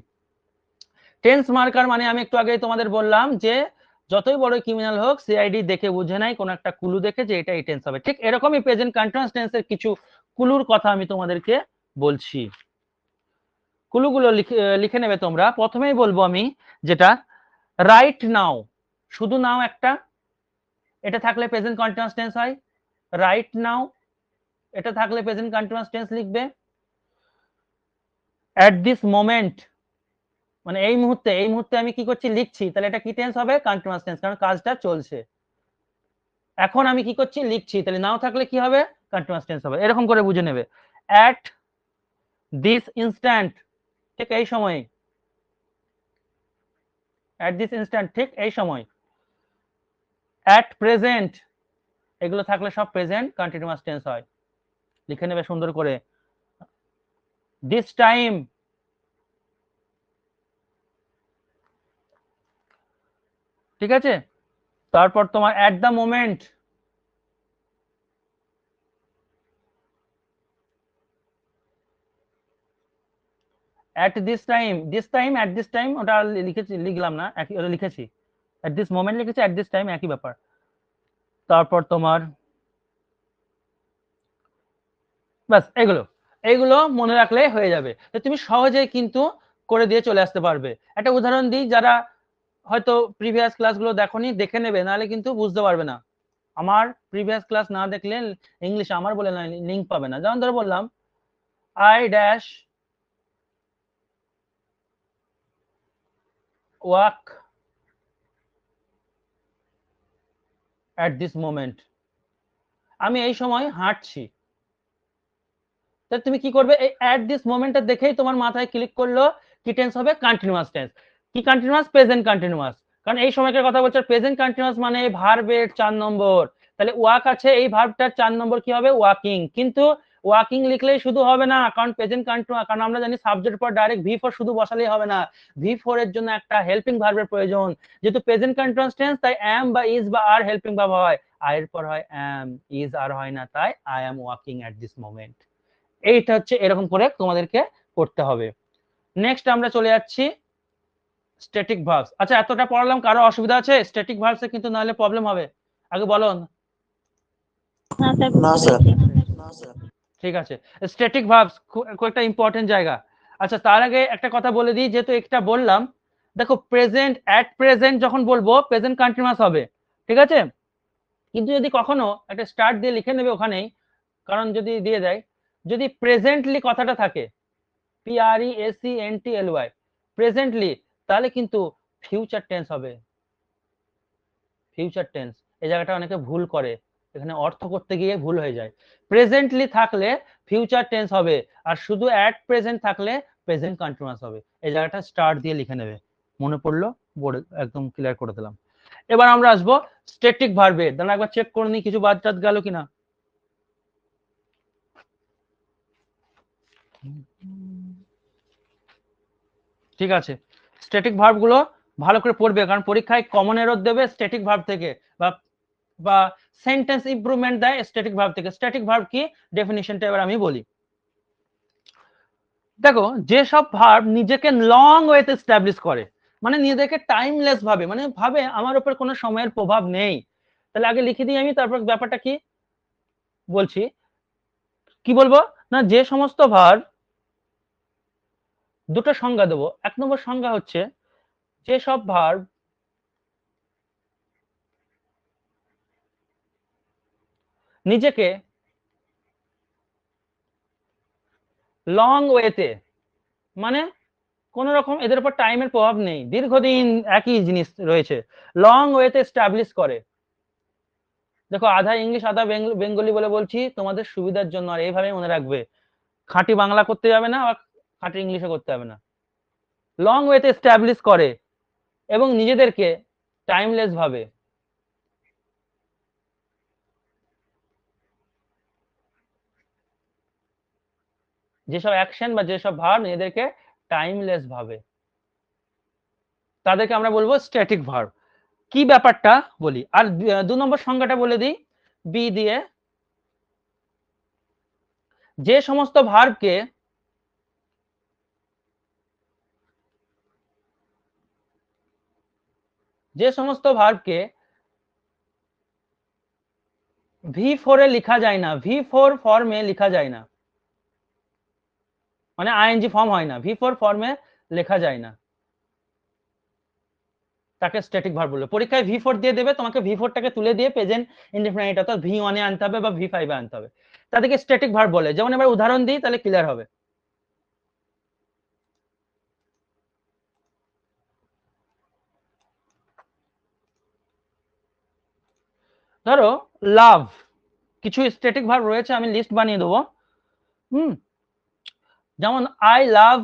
টেন্স মার্কার মানে আমি একটু আগে তোমাদের বললাম যে যতই বড় ক্রিমিনাল হোক সিআইডি দেখে বুঝে নাই, কোন একটা ক্লু দেখে যে এটা এই টেন্স হবে। ঠিক এরকমই প্রেজেন্ট কন্টিনিউয়াস টেন্সের কিছু ক্লুর কথা আমি তোমাদেরকে বলছি। ক্লুগুলো লিখে নেবে তোমরা। প্রথমেই বলবো আমি যেটা, রাইট নাও, শুধু নাও একটা, এটা থাকলে প্রেজেন্ট কন্টিনিউয়াস টেন্স হয়। রাইট নাও, এটা থাকলে প্রেজেন্ট কন্টিনিউয়াস টেন্স লিখবে। এট দিস মোমেন্ট, মানে এই মুহূর্তে, এই মুহূর্তে আমি কি করছি, লিখছি, তাহলে এটা কি টেন্স হবে? কন্টিনিউয়াস টেন্স, কারণ কাজটা চলছে। এখন আমি কি করছি, লিখছি, তাহলে নাও থাকলে কি হবে? কন্টিনিউয়াস টেন্স হবে। এরকম করে বুঝে নেবে। এট দিস ইনস্ট্যান্ট, ঠিক এই সময়। এট দিস ইনস্ট্যান্ট, ঠিক এই সময়। এট প্রেজেন্ট, এগুলো থাকলে সব প্রেজেন্ট কন্টিনিউয়াস টেন্স হয়, লিখে নেবে সুন্দর করে। দিস টাইম, ঠিক আছে। তারপর তোমার at the moment, at this time, this time, at this time, ওটা লিখেছি, লিখলাম না, একই ওটা লিখেছি। এট দিস মোমেন্ট লিখেছি, এট দিস টাইম একই ব্যাপার। তারপর তোমার বাস, এগুলো এগুলো মনে রাখলে হয়ে যাবে। তো তুমি সহজেই কিন্তু করে দিয়ে চলে আসতে পারবে। একটা উদাহরণ দিই, যারা হয়তো প্রিভিয়াস ক্লাসগুলো দেখোনি, দেখে নেবে, নাহলে কিন্তু বুঝতে পারবে না। আমার প্রিভিয়াস ক্লাস না দেখলে ইংলিশ আমার বলে না লিঙ্ক পাবে না। যেমন ধরো বললাম, I dash walk at this moment, আমি এই সময় হাঁটছি। তাহলে তুমি কি করবে, এই অ্যাট দিস মোমেন্টটা দেখেই তোমার মাথায় ক্লিক করলো কি টেন্স হবে? Continuous tense. কি কন্টিনিউয়াস? Present continuous. কারণ এই সময়কার কথা বলছে, প্রেজেন্ট কন্টিনিউয়াস মানে ভার্বের 4 নম্বর। তাহলে ওয়াক আছে, এই ভার্বটার 4 নম্বর কি হবে? ওয়াকিং। কিন্তু ওয়াকিং লিখলেই শুধু হবে না, কারণ প্রেজেন্ট কন্টিনিউয়াস, কারণ আমরা জানি সাবজেক্টের পর ডাইরেক্ট V4 শুধু বসালেই হবে না, V4 এর জন্য একটা হেল্পিং ভার্বের প্রয়োজন। যেহেতু প্রেজেন্ট কন্টিনিউয়াস টেন্স, তাই অ্যাম বা ইজ বা আর হেল্পিং ভার্ব হয়। আই এর পর হয় অ্যাম, ইজ আর হয় না, তাই I am walking at this moment. এইটা হচ্ছে, এরকম করে তোমাদেরকে করতে হবে। নেক্সট আমরা চলে যাচ্ছি স্ট্যাটিক ভার্বস। আচ্ছা, এতটা পড়ালাম, কারো অসুবিধা আছে? স্ট্যাটিক ভার্বসে কিন্তু নাহলে প্রবলেম হবে, আগে বলো। না স্যার, না বুঝতে স্যার। পেরেছি। ঠিক আছে, স্ট্যাটিক ভার্বস খুব একটা ইম্পর্টেন্ট জায়গা। আচ্ছা, তার আগে একটা কথা বলে দিই, যেহেতু একটা বললাম, দেখো প্রেজেন্ট, অ্যাট প্রেজেন্ট যখন বলবো প্রেজেন্ট কন্টিনিউয়াস হবে, ঠিক আছে। কিন্তু যদি কখনো একটা স্টার্ট দিয়ে লিখে নেবে ওখানেই, কারণ যদি দিয়ে দেয়, যদি প্রেজেন্টলি কথাটা থাকে, PRESENTLY, প্রেজেন্টলি, তাহলে কিন্তু ফিউচার টেন্স হবে। ফিউচার টেন্স, এই জায়গাটা অনেকে ভুল করে, এখানে অর্থ করতে গিয়ে ভুল হয়ে যায়। প্রেজেন্টলি থাকলে ফিউচার টেন্স হবে, আর শুধু অ্যাট প্রেজেন্ট থাকলে প্রেজেন্ট কন্টিনিউয়াস হবে। এই জায়গাটা স্টার্ট দিয়ে লিখে নেবে। মনে পড়লো, বোর্ডে একদম ক্লিয়ার করে দিলাম। এবার আমরা আসবো স্ট্যাটিক ভার্বে। দাঁড়া একবার চেক করে নি কিছু বাদ টাদ গেল কিনা। ঠিক আছে, স্ট্যাটিক ভার্ব গুলো ভালো করে পড়বে, কারণ পরীক্ষায় কমন এরর দেবে স্ট্যাটিক ভার্ব থেকে, বা বা সেন্টেন্স ইমপ্রুভমেন্ট দেয় স্ট্যাটিক ভার্ব থেকে। স্ট্যাটিক ভার্ব কি, ডেফিনিশনটা এবার আমি বলি। দেখো, যেসব ভার্ব নিজেকে লং ওয়েতে এস্টাবলিশ করে, মানে নিজেকে টাইমলেস ভাবে, মানে ভাবে আমার উপর কোনো সময়ের প্রভাব নেই, তাহলে আগে লিখে দিই আমি, তারপর ব্যাপারটা কি বলছি। কি বলবো না, যে সমস্ত ভার্ব, দুটো সংজ্ঞা দেবো। 1 নম্বর সংজ্ঞা হচ্ছে যেসব ভার্ব নিজেকে লং ওয়েতে, মানে কোন রকম এদের উপর টাইমের প্রভাব নেই, দীর্ঘদিন একই জিনিস রয়েছে, লং ওয়েতে এস্টাবলিশ করে। দেখো, আধা ইংলিশ আধা বেঙ্গলি বলে বলছি তোমাদের সুবিধার জন্য, আর এইভাবে মনে রাখবে, খাঁটি বাংলা করতে যাবে না আর খাঁটি ইংলিশে করতে হবে না। লং ওয়েতে এস্টাবলিশ করে এবং নিজেদেরকে টাইমলেস ভাবে। যেসব অ্যাকশন বা যেসব ভার্ব নিজেদেরকে টাইমলেস ভাবে, তাদেরকে আমরা বলবো স্ট্যাটিক ভার্ব। কি ব্যাপারটা বলি, আর 2 নম্বর সংজ্ঞাটা বলে দিই বি দিয়ে। যে সমস্ত ভার্বকে V4 এ লেখা যায় না, V4 ফর্মে লেখা যায় না, মানে আইএনজি ফর্ম হয় না, V4 ফর্মে লেখা যায় না, তাকে স্ট্যাটিক ভার্ব বলবে। পরীক্ষায় V4 দিয়ে দেবে, তোমাকে V4 টাকে তুলে দিয়ে প্রেজেন্ট ইনডেফিনাইট অর্থাৎ V1 এ আনতে হবে বা V5 এ আনতে হবে, তাদেরকে স্ট্যাটিক ভার্ব বলে। যেমন এবার উদাহরণ দিই, তাহলে ক্লিয়ার হবে। ধরো লাভ, কিছু স্ট্যাটিক ভার্ব রয়েছে, আমি লিস্ট বানিয়ে দেবো। যেমন আই লাভ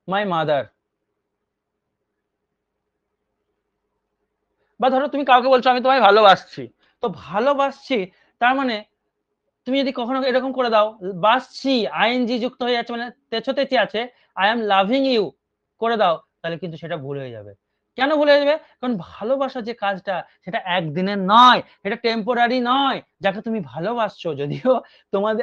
মাই মাদার, বা ধরো তুমি কাউকে বলছো আমি তোমায় ভালোবাসছি, তো ভালোবাসছি তার মানে তুমি যদি কখনো এরকম করে দাও, বাসছি আইএনজি যুক্ত হয়ে যাচ্ছে, মানে তেছতেছি আছে, আই এম লাভিং ইউ করে দাও, তাহলে কিন্তু সেটা ভুল হয়ে যাবে। কেন ভুল হয়ে যাবে? কারণ ভালোবাসা যে কাজটা, সেটা একদিনের নয়, এটা টেম্পোরারি নয়। যাকে তুমি ভালোবাসছো, যদিও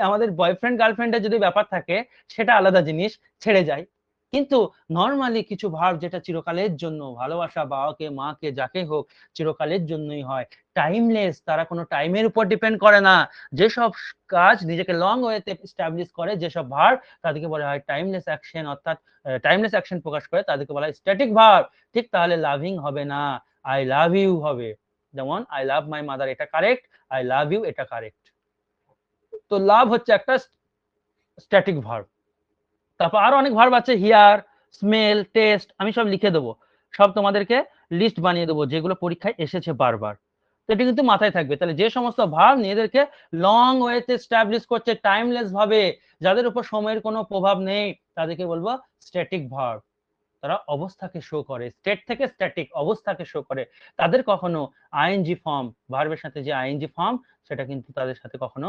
আমাদের বয়ফ্রেন্ড গার্লফ্রেন্ডের যদি ব্যাপার থাকে সেটা আলাদা জিনিস, ছেড়ে যায়, কিন্তু নরমালি কিছু ভার্ব যেটা চিরকালের জন্য, ভালোবাসা বাবাকে মাকে যাকে হোক চিরকালের জন্যই হয়, টাইমলেস, তারা কোনো টাইমের উপর ডিপেন্ড করে না। যেসব কাজ নিজেকে লং ওয়েতে এস্টাবলিশ করে, যেসব ভার্ব, তাদেরকে বলা হয় টাইমলেস অ্যাকশন, অর্থাৎ টাইমলেস অ্যাকশন প্রকাশ করে, তাদেরকে বলা হয় স্ট্যাটিক ভার্ব। ঠিক তাহলে লাভিং হবে না, আই লাভ ইউ হবে। যেমন আই লাভ মাই মাদার, এটা কারেক্ট, আই লাভ ইউ এটা কারেক্ট। তো লাভ হচ্ছে একটা স্ট্যাটিক ভার্ব। তারপর আরো অনেক ভার্ব আছে, হিয়ার, স্মেল, টেস্ট, আমি সব লিখে দেবো, সব তোমাদেরকে লিস্ট বানিয়ে দেবো, যেগুলো পরীক্ষায় এসেছে বারবার। তো এটা কিন্তু মাথায় থাকবে। তাহলে যে সমস্ত ভার্ব নিজেদেরকে লং ওয়েতে এস্টাবলিশ করছে টাইমলেস ভাবে, যাদের উপর সময়ের কোনো প্রভাব নেই, তাদেরকে বলবো স্ট্যাটিক ভার্ব। তারা অবস্থাকে শো করে, স্টেট থেকে স্ট্যাটিক অবস্থাকে শো করে, তাদের কখনো আইএনজি ফর্ম, ভার্বের সাথে যে আইএনজি ফর্ম, সেটা কিন্তু তাদের সাথে কখনো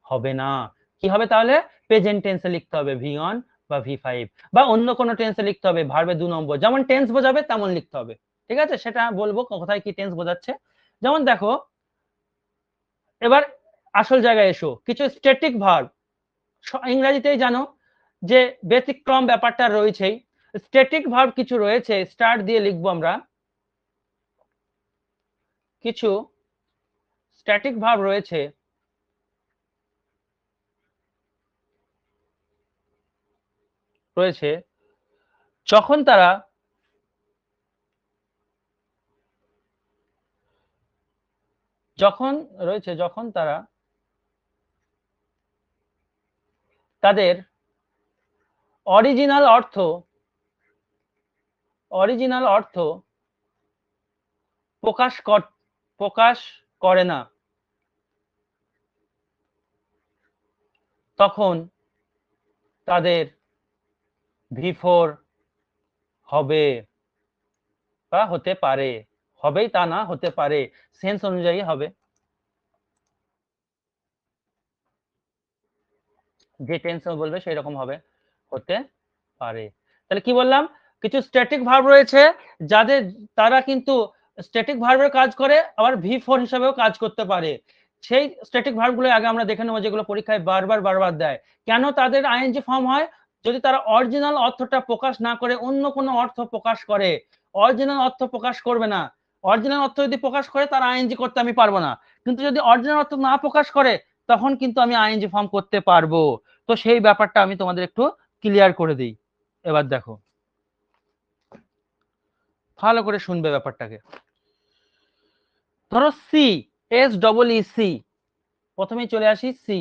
হবে না। কি হবে তাহলে? প্রেজেন্ট টেন্সে লিখতে হবে V1 বা V5, বা অন্য কোনো টেন্সে লিখতে হবে, ভার্বে 2 নম্বর, যেমন টেন্স বোঝাবে তেমন লিখতে হবে। ঠিক আছে, সেটা বলবো কোথায় কি টেন্স বোঝাচ্ছে। যেমন দেখো, এবার আসল জায়গায় এসো, কিছু স্ট্যাটিক ভার্ব ইংরেজিতেই জানো যে ব্যতিক্রম ব্যাপারটা রয়েছেই। স্ট্যাটিক ভার্ব কিছু রয়েছে, স্টার্ট দিয়ে লিখবো আমরা। কিছু স্ট্যাটিক ভার্ব রয়েছে রয়েছে যখন তারা যখন তারা তাদের অরিজিনাল অর্থ প্রকাশ করে না, তখন তাদের V4 হবে বা হতে পারে, হবেই তা না, হতে পারে, সেন্স অনুযায়ী হবে, যে টেন্স বলবে সেই রকম হবে, হতে পারে। তাহলে কি বললাম? কিছু স্ট্যাটিক ভার্ব রয়েছে যাদের তারা কিন্তু স্ট্যাটিক ভার্বের কাজ করে আবার V4 হিসাবেও কাজ করতে পারে। সেই স্ট্যাটিক ভার্বগুলো আগে আমরা দেখে নেবো যেগুলো পরীক্ষায় বারবার দেয়। কেন তাদের আইএনজি ফর্ম হয়? যদি তারা অরিজিনাল অর্থটা প্রকাশ না করে অন্য কোনো অর্থ প্রকাশ করে। অরিজিনাল অর্থ প্রকাশ করবে না। অরিজিনাল অর্থ যদি প্রকাশ করে তার আইএনজি করতে আমি পারবো না। কিন্তু যদি অরিজিনাল অর্থ না প্রকাশ করে তখন কিন্তু আমি আইএনজি ফর্ম করতে পারবো। তো সেই ব্যাপারটা আমি তোমাদের একটু ক্লিয়ার করে দিই। এবার দেখো, ভালো করে শুনবে ব্যাপারটাকে। ধরো সি, SEEC, প্রথমেই চলে আসি সি।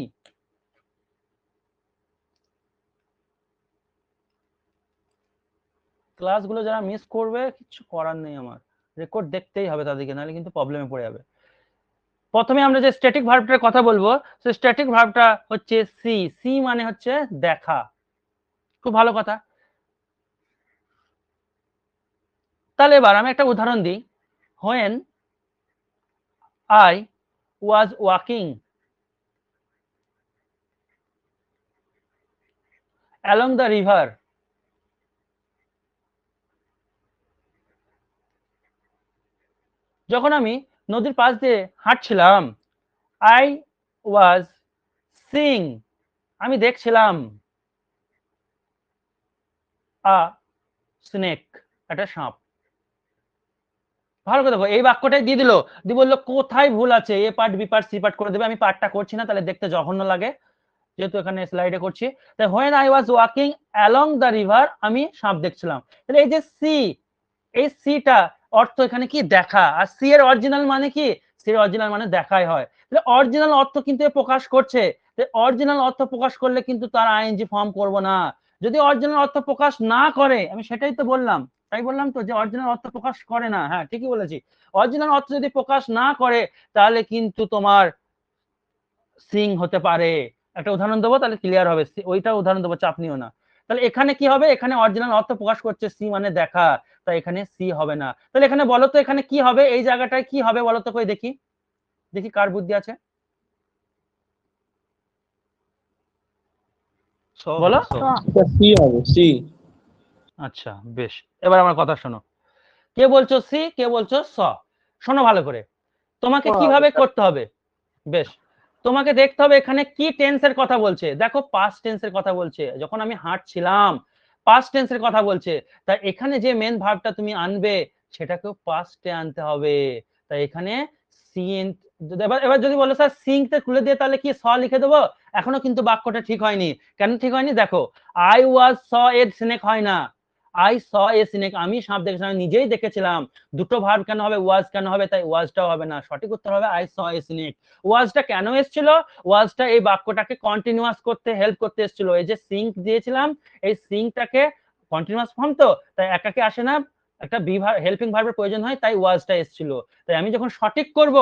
ক্লাসগুলো যারা মিস করবে কিছু করার নেই, আমার রেকর্ড দেখতেই হবে তাদেরকে, নাহলে কিন্তু প্রবলেমে পড়ে যাবে। প্রথমে আমরা যে স্ট্যাটিক ভার্বটার কথা বলবো, সেই স্ট্যাটিক ভার্বটা হচ্ছে সি। সি মানে হচ্ছে দেখা। খুব ভালো কথা। তাহলে এবার আমি একটা উদাহরণ দিই। When I was walking along the river, যখন আমি নদীর পাশ দিয়ে হাঁটছিলাম, I was seeing, আমি দেখছিলাম, a snake, একটা সাপ। ভালো করে দেখো, এই বাক্যটাই দিয়ে দিল, দিয়ে বললো কোথায় ভুল আছে, A part B part C part করে দেবে। আমি পার্টটা করছি না, তাহলে দেখতে জঘন্য লাগে, যেহেতু এখানে স্লাইডে করছি। তাই when I was walking along the river, আমি সাপ দেখছিলাম। তাহলে এই যে সি, এই সিটা অর্থ এখানে কি? দেখা। আর সি এর অরিজিনাল মানে কি? সি এর অরিজিনাল মানে দেখাই হয়। তাহলে অরিজিনাল অর্থ কিন্তু প্রকাশ করছে। অরিজিনাল অর্থ প্রকাশ করলে কিন্তু তার আইএনজি ফর্ম করব না। যদি অরিজিনাল অর্থ প্রকাশ না করে, আমি সেটাই তো বললাম, তাই বললাম তো যে অরিজিনাল অর্থ প্রকাশ করে না। হ্যাঁ, ঠিকই বলেছি। অরিজিনাল অর্থ যদি প্রকাশ না করে তাহলে কিন্তু তোমার সিং হতে পারে। একটা উদাহরণ দেবো তাহলে ক্লিয়ার হবে, ওইটা উদাহরণ দেবো, চাপ নিও না। তাহলে এখানে কি হবে? এখানে অরিজিনাল অর্থ প্রকাশ করছে, সি মানে দেখা, তাই এখানে সি হবে না। তাহলে এখানে বলো তো এখানে কি হবে? এই জায়গাটায় কি হবে বলো তো, কই দেখি, দেখি কার বুদ্ধি আছে, বলো। সি হবে, সি। আচ্ছা বেশ, এবার আমার কথা শোনো। কে বলছো সি, কে বলছো স? শোনো ভালো করে, তোমাকে কিভাবে করতে হবে। বেশ, তোমাকে দেখতে হবে এখানে কি টেন্সের কথা বলছে। দেখো পাস্ট টেন্সের কথা বলছে, যখন আমি হাঁটছিলাম, পাস্ট টেন্সের কথা বলছে। তাই এখানে যে মেন ভার্বটা তুমি আনবে সেটাকেও পাস্টে আনতে হবে। তাই এখানে সিন, এবার যদি বলো স্যার সিংতে তুলে দিয়ে তাহলে কি স লিখে দেবো? এখনো কিন্তু বাক্যটা ঠিক হয়নি। কেন ঠিক হয়নি? দেখো, I was saw a snake হয় না, আই স এ স্নেক, আমি সাপ দেখেছিলাম, আমি নিজেই দেখেছিলাম। দুটো ভার্ব কেন হবে? ওয়াজ কেন হবে? তাই ওয়াজটাও হবে না, সঠিক উত্তর হবে আই স এ স্নেক। ওয়াজটা কেন এসেছিল? ওয়াজটা এই বাক্যটাকে কন্টিনিউয়াস করতে হেল্প করতে এসেছিল। এই যে সিঙ্ক দিয়েছিলাম, এই সিঙ্কটাকে কন্টিনিউয়াস ফর্ম তো, তাই একাকে আসে না, একটা বি হেল্পিং ভার্বের প্রয়োজন হয়, তাই ওয়াজটা এসেছিল। তাই আমি যখন সঠিক করব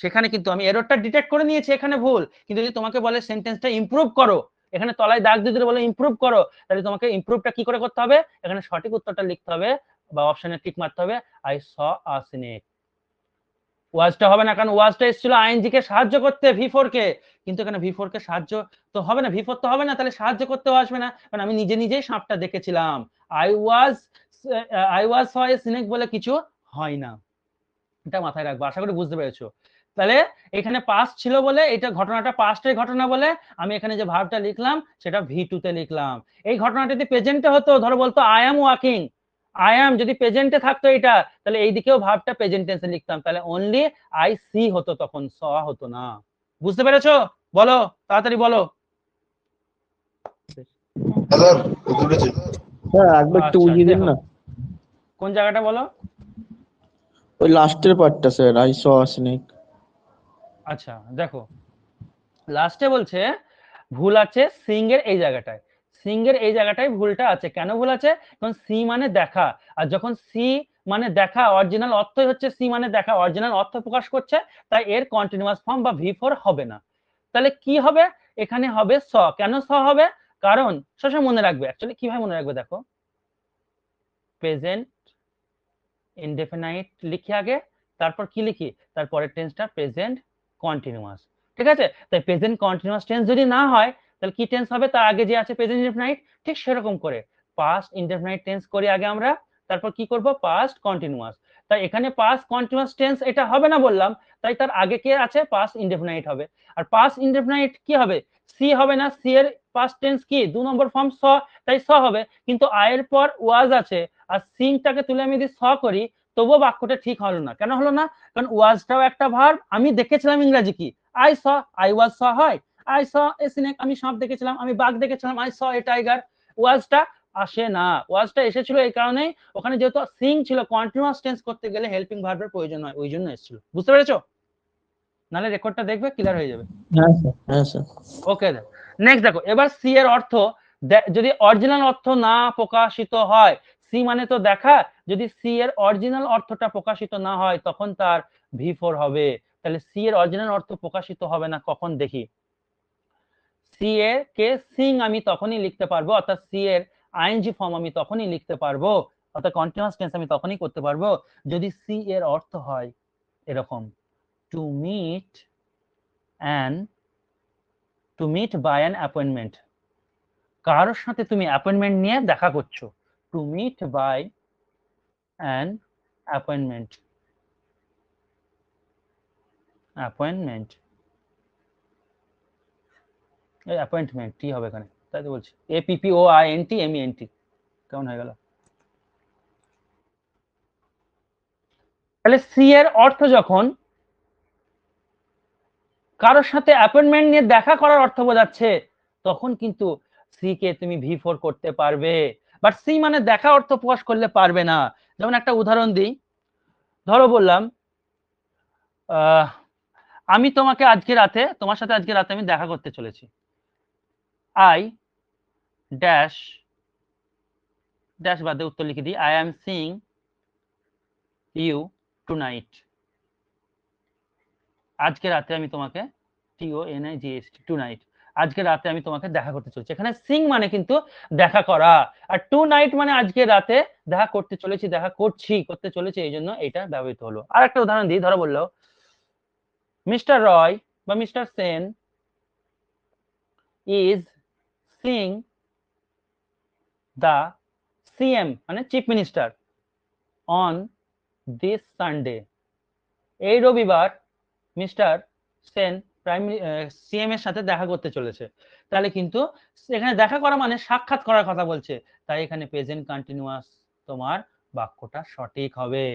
সেখানে কিন্তু আমি এররটা ডিটেক্ট করে নিয়েছি, এখানে ভুল। কিন্তু যদি তোমাকে বলে সেন্টেন্সটা ইমপ্রুভ করো, এখানে তলায় দাগ দিয়ে দিলে বলে ইমপ্রুভ করো, তাহলে তোমাকে ইমপ্রুভটা কি করে করতে হবে? এখানে সঠিক উত্তরটা লিখতে হবে বা অপশনে টিক মারতে হবে, আই স আ স্নেক। ওয়াজটা হবে না, কারণ ওয়াজটা এসেছিল আইএনজি কে সাহায্য করতে, V4 কে। কিন্তু এখানে V4 কে সাহায্য তো হবে না, V4 তো হবে না, তাহলে সাহায্য করতেও আসবে না, কারণ আমি নিজেই সাপটা দেখেছিলাম। I was saw a snake বলে কিছু হয় না, এটা মাথায় রাখবো। আশা করি বুঝতে পেরেছো। তাহলে এখানে পাস্ট ছিল বলে, এটা ঘটনাটা পাস্টের ঘটনা বলে আমি এখানে যে ভার্বটা লিখলাম সেটা V2 তে লিখলাম। এই ঘটনাটা যদি প্রেজেন্টে হতো, ধরো বলতো I am walking, I am যদি প্রেজেন্টে থাকতো এটা, তাহলে এই দিকেও ভার্বটা প্রেজেন্ট টেন্সে লিখতাম, তাহলে অনলি আই সি হতো, তখন স হতো না। বুঝতে পেরেছো? বলো, তাড়াতাড়ি বলো। স্যার একবার একটু আচ্ছা বুঝিয়ে দিন দেখো, না, কোন জায়গাটা বলো। ওই লাস্টের পার্টটা স্যার, আই স স্নেক। আচ্ছা দেখো, লাস্টে বলছে ভুল আছে সিং এর এই জায়গাটায়, সিং এর এই জায়গাটায় ভুলটা আছে। কেন ভুল আছে? কারণ সি মানে দেখা, আর যখন সি মানে দেখা, অরিজিনাল অর্থই হচ্ছে সি মানে দেখা, অরিজিনাল অর্থ প্রকাশ করছে, তাই এর কন্টিনিউয়াস ফর্ম বা V4 হবে না। তাহলে কি হবে? এখানে হবে স। কেন স হবে? কারণ সবসময় মনে রাখবে, অ্যাকচুয়ালি কিভাবে মনে রাখবে দেখো, প্রেজেন্ট ইনডেফিনাইট লিখি আগে, তারপর কি লিখি, তারপরের টেন্সটা প্রেজেন্ট কন্টিনিউয়াস। ঠিক আছে? তাই প্রেজেন্ট কন্টিনিউয়াস টেন্স যদি না হয় তাহলে কি টেন্স হবে? তার আগে যে আছে প্রেজেন্ট ইনডেফিনাইট, ঠিক সেরকম করে পাস্ট ইনডেফিনাইট টেন্স করি আগে আমরা, তারপর কি করব পাস্ট কন্টিনিউয়াস। তাই এখানে পাস্ট কন্টিনিউয়াস টেন্স এটা হবে না বললাম, তাই তার আগে কে আছে পাস্ট ইনডেফিনাইট হবে। আর পাস্ট ইনডেফিনাইট কি হবে, সি হবে না, সি এর পাস্ট টেন্স কি 2 নম্বর ফর্ম স, তাই স হবে। কিন্তু আই এর পর ওয়াজ আছে আর সিংটাকে তুলে আমি যদি স করি তবুও বাক্যটা ঠিক হলো না। কেন হলো না? কারণ ওয়াজটাও একটা ভার্ব, আমি দেখেছিলাম ইংরেজি কি আই স, আই ওয়াজ স হয়, আই স এ স্নেক, আমি সাপ দেখেছিলাম, আমি বাঘ দেখেছিলাম, আই স এ টাইগার। ওয়াজটা আসে না, ওয়াজটা এসেছিল এই কারণেই ওখানে যেহেতু সিং ছিল, কন্টিনিউয়াস টেন্স করতে গেলে হেল্পিং ভার্বের প্রয়োজন হয়, ওই জন্য এসেছিল। বুঝতে পেরেছো? নালে রেকর্ডটা দেখবে ক্লিয়ার হয়ে যাবে। হ্যাঁ স্যার, হ্যাঁ স্যার। ওকে, নেক্সট দেখো, এবার সি এর অর্থ যদি অরিজিনাল অর্থ না প্রকাশিত হয়, সি মানে তো দেখা, যদি সি এর অরিজিনাল অর্থটা প্রকাশিত না হয় তখন তার ভি4 হবে। তাহলে সি এর অরিজিনাল অর্থ প্রকাশিত হবে না কখন দেখি, সি এর কে সিং আমি তখনই লিখতে পারবো, অর্থাৎ সি এর আইএনজি ফর্ম আমি তখনই লিখতে পারবো, অর্থাৎ কন্টিনিউয়াস টেন্স আমি তখনই করতে পারবো যদি সি এর অর্থ হয় এরকম, to meet by an appointment, কারোর সাথে তুমি অ্যাপয়েন্টমেন্ট নিয়ে দেখা করছো, to meet by an appointment, appointment এই অ্যাপয়েন্টমেন্ট টি হবে এখানে, তাই তো বলছি, APPOINTMENT, কেমন হয়ে গেল? তাহলে সি এর অর্থ যখন কারোর সাথে অ্যাপয়েন্টমেন্ট নিয়ে দেখা করার অর্থ বোঝাচ্ছে তখন কিন্তু সি কে তুমি ভি4 করতে পারবে, বাট সি মানে দেখা অর্থ প্রকাশ করলে পারবে না। যেমন একটা উদাহরণ দিই, ধরো বললাম আমি তোমাকে আজকে রাতে, তোমার সাথে আজকে রাতে আমি দেখা করতে চলেছি, আই ড্যাশ ড্যাশ বাদে উত্তর লিখে দিই, I am seeing you tonight, আজকে রাতে আমি তোমাকে, TONIGHT টুনাইট, আজকে রাতে আমি তোমাকে দেখা করতে চলেছি। এখানে সিং মানে কিন্তু দেখা করা, আর টু নাইট মানে আজকে রাতে দেখা করতে চলেছি, দেখা করছি, করতে চলেছি, এই জন্য এটা ব্যবহৃত হলো। আর একটা উদাহরণ দিই, ধরো বললো মিস্টার রয় বা mister Sen is Singh the CM মানে chief minister on this Sunday, এই রবিবার মিস্টার সেন CM এর সাথে দেখা করতে চলেছে। তাহলে কিন্তু এখানে দেখা করা মানে সাক্ষাৎ করার কথা বলছে, তাই এখানে প্রেজেন্ট কন্টিনিউয়াস তোমার বাক্যটা সঠিক হবে।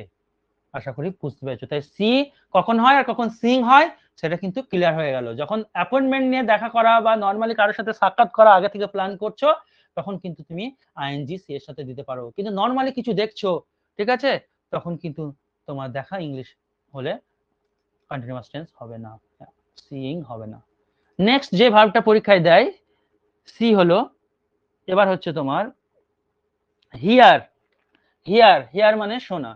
আশা করি বুঝতে পেরেছো। তাই সি কখন হয় আর কখন সিং হয় সেটা কিন্তু ক্লিয়ার হয়ে গেল। যখন অ্যাপয়েন্টমেন্ট নিয়ে দেখা করা বা নর্মালি কারোর সাথে সাক্ষাৎ করা আগে থেকে প্ল্যান করছো তখন কিন্তু তুমি আইএনজি সি এর সাথে দিতে পারো, কিন্তু নর্মালি কিছু দেখছো, ঠিক আছে, তখন কিন্তু তোমার দেখা ইংলিশ হলে কন্টিনিউয়াস টেন্স হবে না, সিইং হবে না। নেক্সট যে ভার্বটা পরীক্ষায় দেয় সি হলো, এবার হচ্ছে তোমার হিয়ার, হিয়ার মানে শোনা,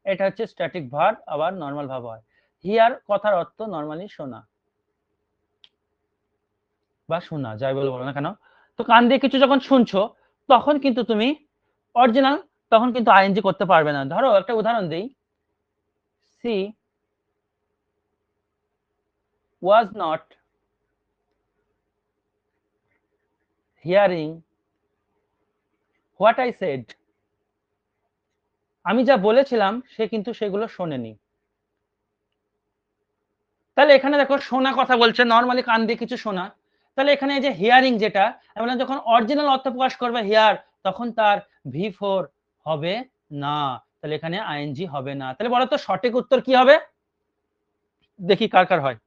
এটা হচ্ছে স্ট্যাটিক ভার্ব, আবার নরমাল ভার্ব হয়। হিয়ার কথার অর্থ নরমালি শোনা বা শোনা, যাই বলো না কেন, তো কান দিয়ে কিছু যখন শুনছো তখন কিন্তু তুমি অরিজিনাল তখন কিন্তু আইএনজি করতে পারবে না। ধরো একটা উদাহরণ দেই, C was not hearing what I said, আমি যা বলেছিলাম সে কিন্তু সেগুলো শোনেনি। তাহলে এখানে দেখো শোনা কথা বলছে, নরমালি কান দিয়ে কিছু শোনা, তাহলে এখানে এই যে হিয়ারিং যেটা আমরা যখন অরিজিনাল অর্থ প্রকাশ করবে হিয়ার তখন তার ভি4 হবে না, তাহলে এখানে আইএনজি হবে না। তাহলে বলো তো সঠিক উত্তর কি হবে, দেখি কার কার হয়।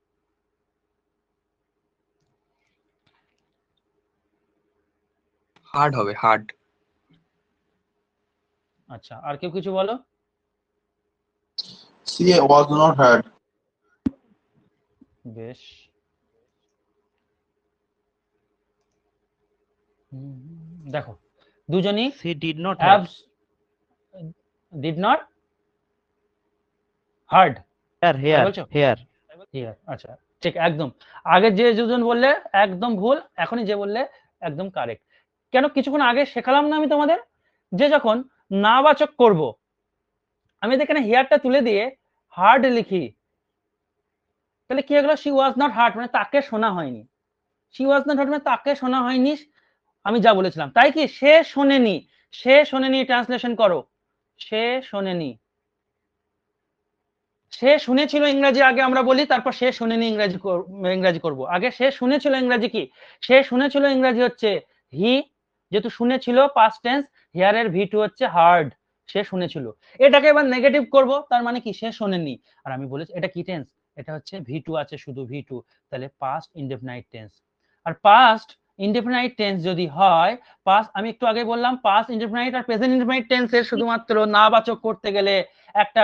হার্ড হবে, হার্ড। আচ্ছা, আর কেউ কিছু বলো। C was not heard. বেশ, দেখো দুজনই she did not have, did not heard, hair বলছো হেয়ার। হিয়ার, আচ্ছা ঠিক, একদম আগে যে দুজন বললে একদম ভুল, এখনই যে বললে একদম কারেক্ট। কেন কিছুক্ষণ আগে শেখালাম না আমি তোমাদের যে যখন নাবাচক করব আমি এখানে হিয়ারটা তুলে দিয়ে হার্ড লিখি, তাহলে কি হলো, শি ওয়াজ নট হার্ড মানে তাকে শোনা হয়নি, শি ওয়াজ নট হার্ড মানে তাকে শোনা হয়নি আমি যা বলেছিলাম, তাই কি সে শোনেনি, সে শোনেনি ট্রান্সলেশন করো, সে শোনেনি। সে শুনেছিল ইংরেজি আগে আমরা বলি, তারপর সে শোনেনি ইংরেজি করব। আগে সে শুনেছিল ইংরেজি কি? সে শুনেছিল ইংরেজি হচ্ছে হি, যেহেতু শুনেছিল পাস্ট টেন্স, হিয়ার এর ভি2 হচ্ছে হার্ড, সে শুনেছিল। এটাকে এবার নেগেটিভ করব, তার মানে কি সে শোনেনি। আর আমি বলেছি এটা কি টেন্স, এটা হচ্ছে ভি2 আছে শুধু ভি2, তাহলে পাস্ট ইনডেফিনাইট টেন্স। আর পাস্ট ইনডেফিনাইট টেন্স যদি হয়, পাস্ট আমি একটু আগে বললাম পাস্ট ইনডেফিনাইট আর প্রেজেন্ট ইনডেফিনাইট টেন্সের শুধুমাত্র নাবাচক করতে গেলে একটা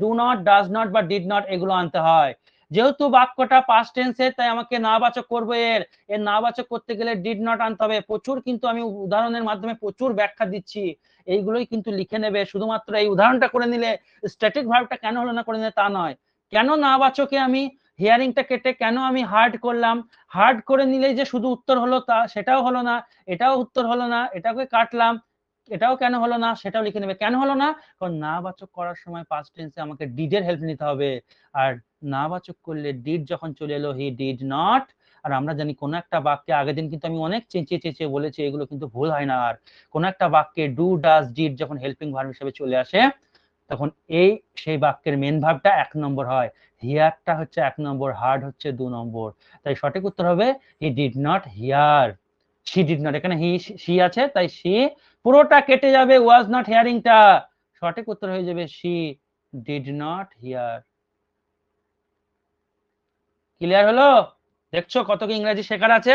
ডু নট, ডাজ নট বা ডিড নট এগুলো আনতে হয়। যেহেতু বাক্যটা পাস্ট টেন্সে, তাই আমাকে নাবাচক করবে, এর নাবাচক করতে গেলে ডিড নট আনতে হবে। প্রচুর কিন্তু আমি উদাহরণের মাধ্যমে প্রচুর ব্যাখ্যা দিচ্ছি, এইগুলোই কিন্তু লিখে নেবে। শুধুমাত্র এই উদাহরণটা করে নিলে, স্ট্যাটিক ভার্বটা কেন হলো না করে নিলে তা নয়। কেন নাবাচকে আমি হিয়ারিংটা কেটে কেন আমি হার্ড করলাম, হার্ড করে নিলেই যে শুধু উত্তর হলো তা সেটাও হলো না, এটাও উত্তর হলো না, এটাকে কাটলাম, এটাও কেন হলো না সেটাও লিখে নেবে। কেন হলো না? কারণ নাবাচক করার সময় পাস্ট টেন্সে আমাকে ডিড এর হেল্প নিতে হবে, আর নাবাচক করলে ডিড যখন চলে এলো হি ডিড নট। আর আমরা জানি কোন একটা বাক্যে, আগের দিন কিন্তু আমি অনেক চেঁচিয়ে চেঁচিয়ে বলেছি, এগুলো কিন্তু ভুল হয় না। আর কোন একটা বাক্যে ডু ডাজ ডিড যখন হেল্পিং ভার্ব হিসেবে চলে আসে, তখন এই সেই বাক্যের মেন ভার্বটা 1 নম্বর হয়, হিয়ারটা হচ্ছে 1 নম্বর, হার্ড হচ্ছে 2 নম্বর। তাই সঠিক উত্তর হবে he did not here, she did not. এখানে হি শি আছে, তাই শি পুরোটা কেটে যাবে, ওয়াজ নট হিয়ারিংটা। সঠিক উত্তর হয়ে যাবে she did not here. Clear হলো? দেখছো কত কি ইংরেজি শেখার আছে।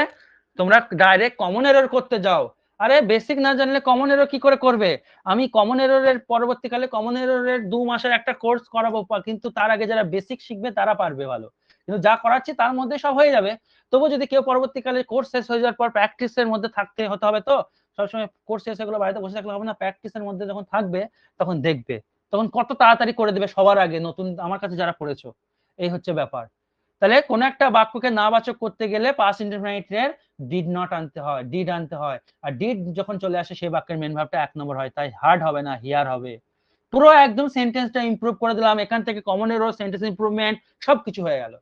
তোমরা ডাইরেক্ট কমন এরর করতে যাও, আরে বেসিক না জানলে কমন এরর কি করে করবে? আমি কমন এররের পরবর্তীকালে কমন এররের 2 মাসের একটা কোর্স করাবো, কিন্তু তার আগে যারা বেসিক শিখবে তারা পারবে ভালো। কিন্তু যা করাচ্ছি তার মধ্যে সব হয়ে যাবে। তবু যদি কেউ পরবর্তীকালে কোর্স শেষ হয়ে যাওয়ার পর প্র্যাকটিসের মধ্যে হতে হবে, তো সবসময় কোর্স শেষ হয়ে গেলে বাড়িতে বসে থাকলে হবে না, প্র্যাকটিসের মধ্যে যখন থাকবে তখন দেখবে, তখন কত তাড়াতাড়ি করে দেবে সবার আগে, নতুন আমার কাছে যারা পড়েছো। এই হচ্ছে ব্যাপার। তাহলে কোন একটা বাক্যকে নাবাচক করতে গেলে পাস্ট ইনডেফিনিটের ডিড নট আনতে হয়, ডিড আনতে হয়। আর ডিড যখন চলে আসে সেই বাক্যের মেন ভার্বটা 1 নম্বর হয়, তাই হার্ড হবে না, হিয়ার হবে। পুরো একদম সেন্টেন্সটা ইমপ্রুভ করে দিলাম, এখান থেকে কমন এরর, সেন্টেন্স ইমপ্রুভমেন্ট সবকিছু হয়ে গেল।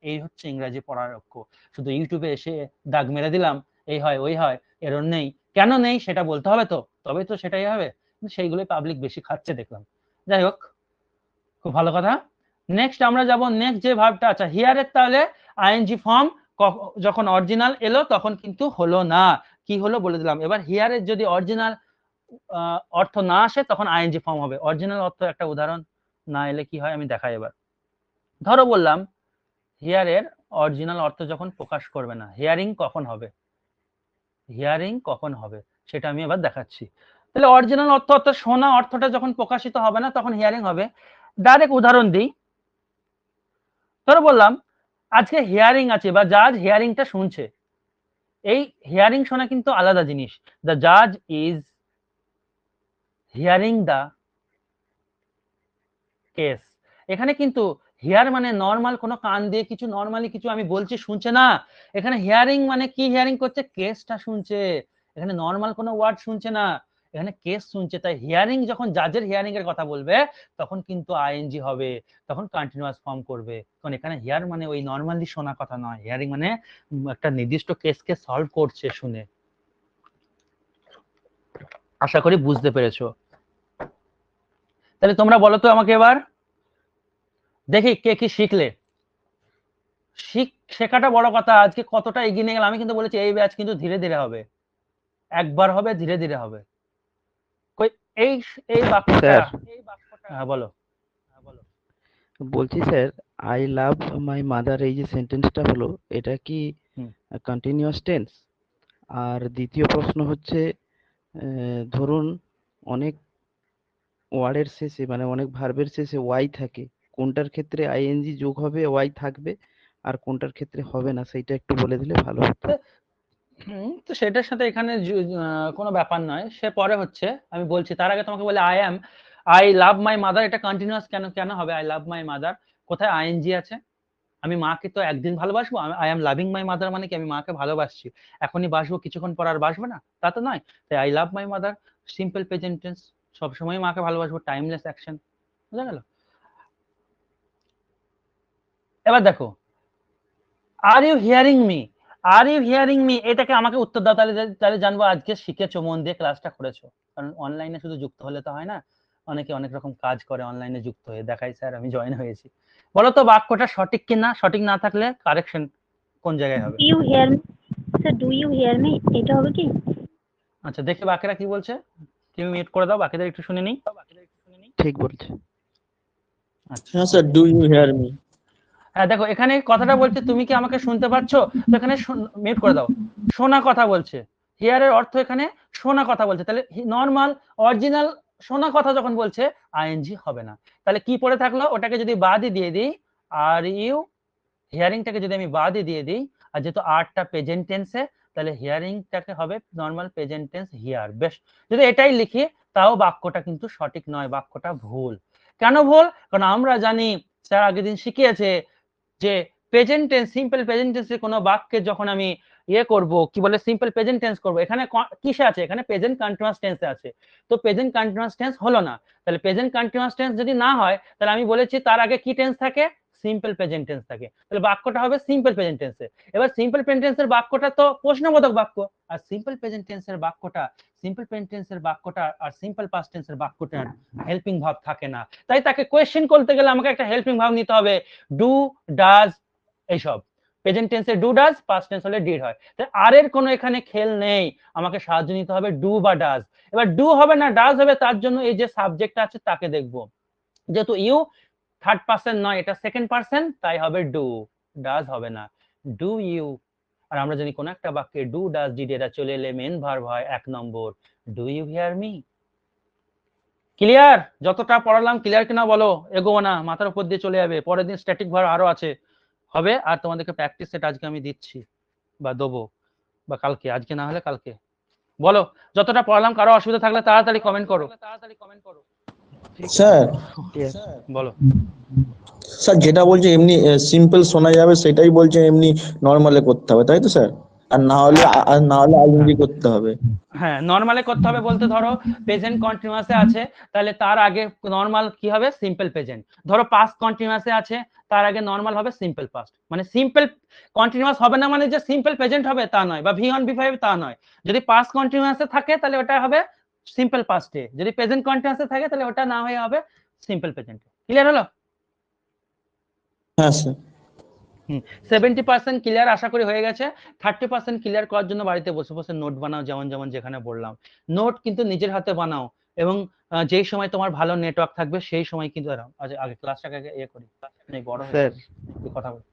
এই হচ্ছে ইংরেজি পড়ার লক্ষ্য। শুধু ইউটিউবে এসে দাগ মেরে দিলাম, এই হয় ওই হয়, এরর নেই, কেন নেই সেটা বলতে হবে, তো তবে তো সেটাই হবে। সেইগুলোই পাবলিক বেশি খাচ্ছে দেখলাম। যাই হোক, খুব ভালো কথা। নেক্সট আমরা যাব, নেক্সট যে ভার্বটা আছে হিয়ারের, তাহলে আইএনজি ফর্ম যখন অরিজিনাল এলো তখন কিন্তু হলো না। কি হলো বলে দিলাম। এবার হিয়ারের যদি অরিজিনাল অর্থ না আসে তখন আইএনজি ফর্ম হবে। অরিজিনাল অর্থ একটা উদাহরণ না এলে কি হয় আমি দেখাই। এবার ধরো বললাম হিয়ারের অরিজিনাল অর্থ যখন প্রকাশ করবে না, হিয়ারিং কখন হবে, হিয়ারিং কখন হবে সেটা আমি এবার দেখাচ্ছি। তাহলে অরিজিনাল অর্থ অর্থাৎ শোনা অর্থটা যখন প্রকাশিত হবে না তখন হিয়ারিং হবে। ডাইরেক্ট উদাহরণ দিই, ধরো বললাম আজকে হিয়ারিং আছে, বা জাজ হিয়ারিংটা শুনছে। এই হিয়ারিং শোনা কিন্তু আলাদা জিনিস। দ্য জাজ ইজ হিয়ারিং দ্য কেস। এখানে কিন্তু হিয়ার মানে নর্মাল কোনো কান দিয়ে কিছু নর্মালি কিছু আমি বলছি শুনছে না। এখানে হিয়ারিং মানে কি, হিয়ারিং করছে কেসটা শুনছে, এখানে নর্মাল কোনো ওয়ার্ড শুনছে না, এখানে কেস শুনছে। তাই হিয়ারিং যখন জাজের হিয়ারিং এর কথা বলবে তখন কিন্তু আইএনজি হবে, তখন কন্টিনিউয়াস ফর্ম করবে। কারণ এখানে হিয়ার মানে ওই নর্মালি শোনা কথা নয়, হিয়ারিং মানে একটা নির্দিষ্ট কেসকে সলভ করছে শুনে। আশা করি বুঝতে পেরেছো। তাহলে তোমরা বলো তো আমাকে এবার, দেখি কে কি শিখলে। শেখাটা বড় কথা, আজকে কতটা এগিয়ে নিয়ে গেলাম। আমি কিন্তু বলেছি এই ব্যাচ কিন্তু ধীরে ধীরে হবে, একবার হবে, ধীরে ধীরে হবে। এই এই বাক্যটা, হ্যাঁ বলো। বলছি sir, I love my mother, এই যে সেন্টেন্সটা হলো, এটা কি কন্টিনিউয়াস টেন্স? আর দ্বিতীয় প্রশ্ন হচ্ছে, ধরুন অনেক ওয়ার্ডের শেষে মানে অনেক ভার্বের শেষে ওয়াই থাকে, কোনটার ক্ষেত্রে আইএনজি যোগ হবে, ওয়াই থাকবে, আর কোনটার ক্ষেত্রে হবে না, সেইটা একটু বলে দিলে ভালো হতো। তো সেটার সাথে এখানে কোনো ব্যাপার নয়, সে পরে হচ্ছে, আমি বলছি। তার আগে তোমাকে বলে আই লাভ মাই মাদার, এটা কন্টিনিউয়াস কেন কেন হবে? আই লাভ মাই মাদার, কোথায় আইএনজি আছে? আমি মাকে তো একদিন ভালোবাসবো, I am loving my mother মানে কি আমি মাকে ভালোবাসছি, এখনই বাসবো, কিছুক্ষণ পর আর বাসবো না, তা তো নয়। তাই I love my mother simple present tense, সবসময় মাকে ভালোবাসবো, টাইমলেস অ্যাকশন। বুঝা গেল? এবার দেখো, are you hearing me, are you hearing me, এটাকে আমাকে উত্তর দাও, তাহলে তাহলে জানবো আজকে শিখেছো, মন দিয়ে ক্লাসটা করেছো। কারণ অনলাইনে শুধু যুক্ত হলে তো হয় না, অনেকে অনেক রকম কাজ করে অনলাইনে যুক্ত হয়ে, দেখাই স্যার আমি জয়েন হয়েছি। বলো তো বাক্যটা সঠিক কিনা, সঠিক না থাকলে কারেকশন কোন জায়গায় হবে? You hear me, sir do you hear me, এটা হবে কি? আচ্ছা দেখি বাকিরা কি বলছে, তুমি মিউট করে দাও, বাকিদের একটু শুনে নিই। ঠিক বলছে। আচ্ছা হ্যাঁ sir, do you hear me. হ্যাঁ দেখো এখানে কথাটা বলছে তুমি কি আমাকে শুনতে পাচ্ছো, তো এখানে মিউট করে দাও, শোনা কথা বলছে। হিয়ারের অর্থ এখানে শোনা কথা বলছে, তাহলে নর্মাল অরিজিনাল শোনা কথা যখন বলছে আইএনজি হবে না। তাহলে কি পড়ে থাকলো, ওটাকে যদি বাদই দিয়ে দিই, আর ইউ হিয়ারিংটাকে যদি আমি বাদই দিয়ে দিই, আর যেহেতু আরটা প্রেজেন্ট টেন্সে, তাহলে হিয়ারিংটাকে হবে নর্মাল প্রেজেন্ট টেন্স হিয়ার। বেশ, যদি এটাই লিখি তাও বাক্যটা কিন্তু সঠিক নয়, বাক্যটা ভুল। কেন ভুল? কারণ আমরা জানি স্যার আগের দিন শিখিয়েছে যে প্রেজেন্ট টেন্স, সিম্পল প্রেজেন্ট টেন্সে কোনো বাক্যে যখন আমি করব, কি বলে সিম্পল প্রেজেন্ট টেন্স করব, এখানে কিসে আছে, এখানে প্রেজেন্ট কন্টিনিউয়াস টেন্সে আছে। তো প্রেজেন্ট কন্টিনিউয়াস টেন্স হলো না, তাহলে প্রেজেন্ট কন্টিনিউয়াস টেন্স যদি না হয়, তাহলে আমি বলেছি তার আগে কি টেন্স থাকে, সিম্পল প্রেজেন্ট টেন্স থাকে, তাহলে বাক্যটা হবে সিম্পল প্রেজেন্ট টেন্সে। এবার সিম্পল প্রেজেন্ট টেন্সের বাক্যটা তো প্রশ্নবোধক বাক্য, আর সিম্পল প্রেজেন্ট টেন্সের বাক্যটা, সিম্পল প্রেজেন্ট টেন্সের বাক্যটা আর সিম্পল পাস্ট টেন্সের বাক্যটার হেল্পিং ভার্ব থাকে না, তাই তাকে কোয়েশ্চেন করতে গেলে আমাকে একটা হেল্পিং ভার্ব নিতে হবে, ডু, ডাজ, এইসব। প্রেজেন্ট টেন্সে ডু ডাজ, পাস্ট টেন্স হলে ডিড হয়, তাই আর এর কোনো এখানে খেল নেই, আমাকে সাহায্য নিতে হবে ডু বা ডাজ। এবার ডু হবে না ডাজ হবে, তার জন্য এই যে সাবজেক্ট আছে তাকে দেখবো, যেহেতু ইউ থার্ড পার্সন নয়, এটা সেকেন্ড পার্সন, তাই হবে ডু, ডাজ হবে না, ডু ইউ। আর আমরা জানি কোন একটা বাক্যে ডু ডাজ ডিড এটা চলে এলে মেন ভার্ব হয় 1 number, do you hear me. Clear? যতটা পড়ালাম ক্লিয়ার কিনা বলো, এগোবো না, মাথার উপর দিয়ে চলে যাবে, পরের দিন স্ট্যাটিক ভার্ব আরো আছে হবে, আর তোমাদেরকে প্র্যাকটিস সেট আজকে আমি দিচ্ছি বা দেবো, বা কালকে, আজকে না হলে কালকে। বলো যতটা পড়ালাম, কারো অসুবিধা থাকলে তাড়াতাড়ি কমেন্ট করো। স্যার বলো। স্যার যেটা বলছে এমনি সিম্পল শোনা যাবে, সেটাই বলছে এমনি নর্মালে করতে হবে, তাই তো স্যার? আর না হলে আইএনজি করতে হবে। হ্যাঁ নরমালে করতে হবে বলতে, ধরো প্রেজেন্ট কন্টিনিউয়াসে আছে, তাহলে তার আগে নরমাল কি হবে, সিম্পল প্রেজেন্ট। ধরো পাস্ট কন্টিনিউয়াসে আছে, তার আগে নরমাল হবে সিম্পল পাস্ট। মানে সিম্পল কন্টিনিউয়াস হবে না মানে যে সিম্পল প্রেজেন্ট হবে তা নয়, বা V1 V5 তা নয়। যদি পাস্ট কন্টিনিউয়াসে থাকে তাহলে ওটা হবে সিম্পল পাস্টে, যদি প্রেজেন্ট কন্টিনিউয়াসে থাকে তাহলে ওটা না হয়ে হবে সিম্পল প্রেজেন্টে। ক্লিয়ার হলো? হ্যাঁ স্যার। 70% ক্লিয়ার আশা করি হয়ে গেছে। 30% ক্লিয়ার করার জন্য বাড়িতে বসে বসে নোট বানাও, যেমন যেমন যেখানে বললাম। নোট কিন্তু নিজের হাতে বানাও, এবং যেই সময় তোমার ভালো নেটওয়ার্ক থাকবে সেই সময় কিন্তু আগে ক্লাসটাকে করি, বড় স্যার কথা বলি।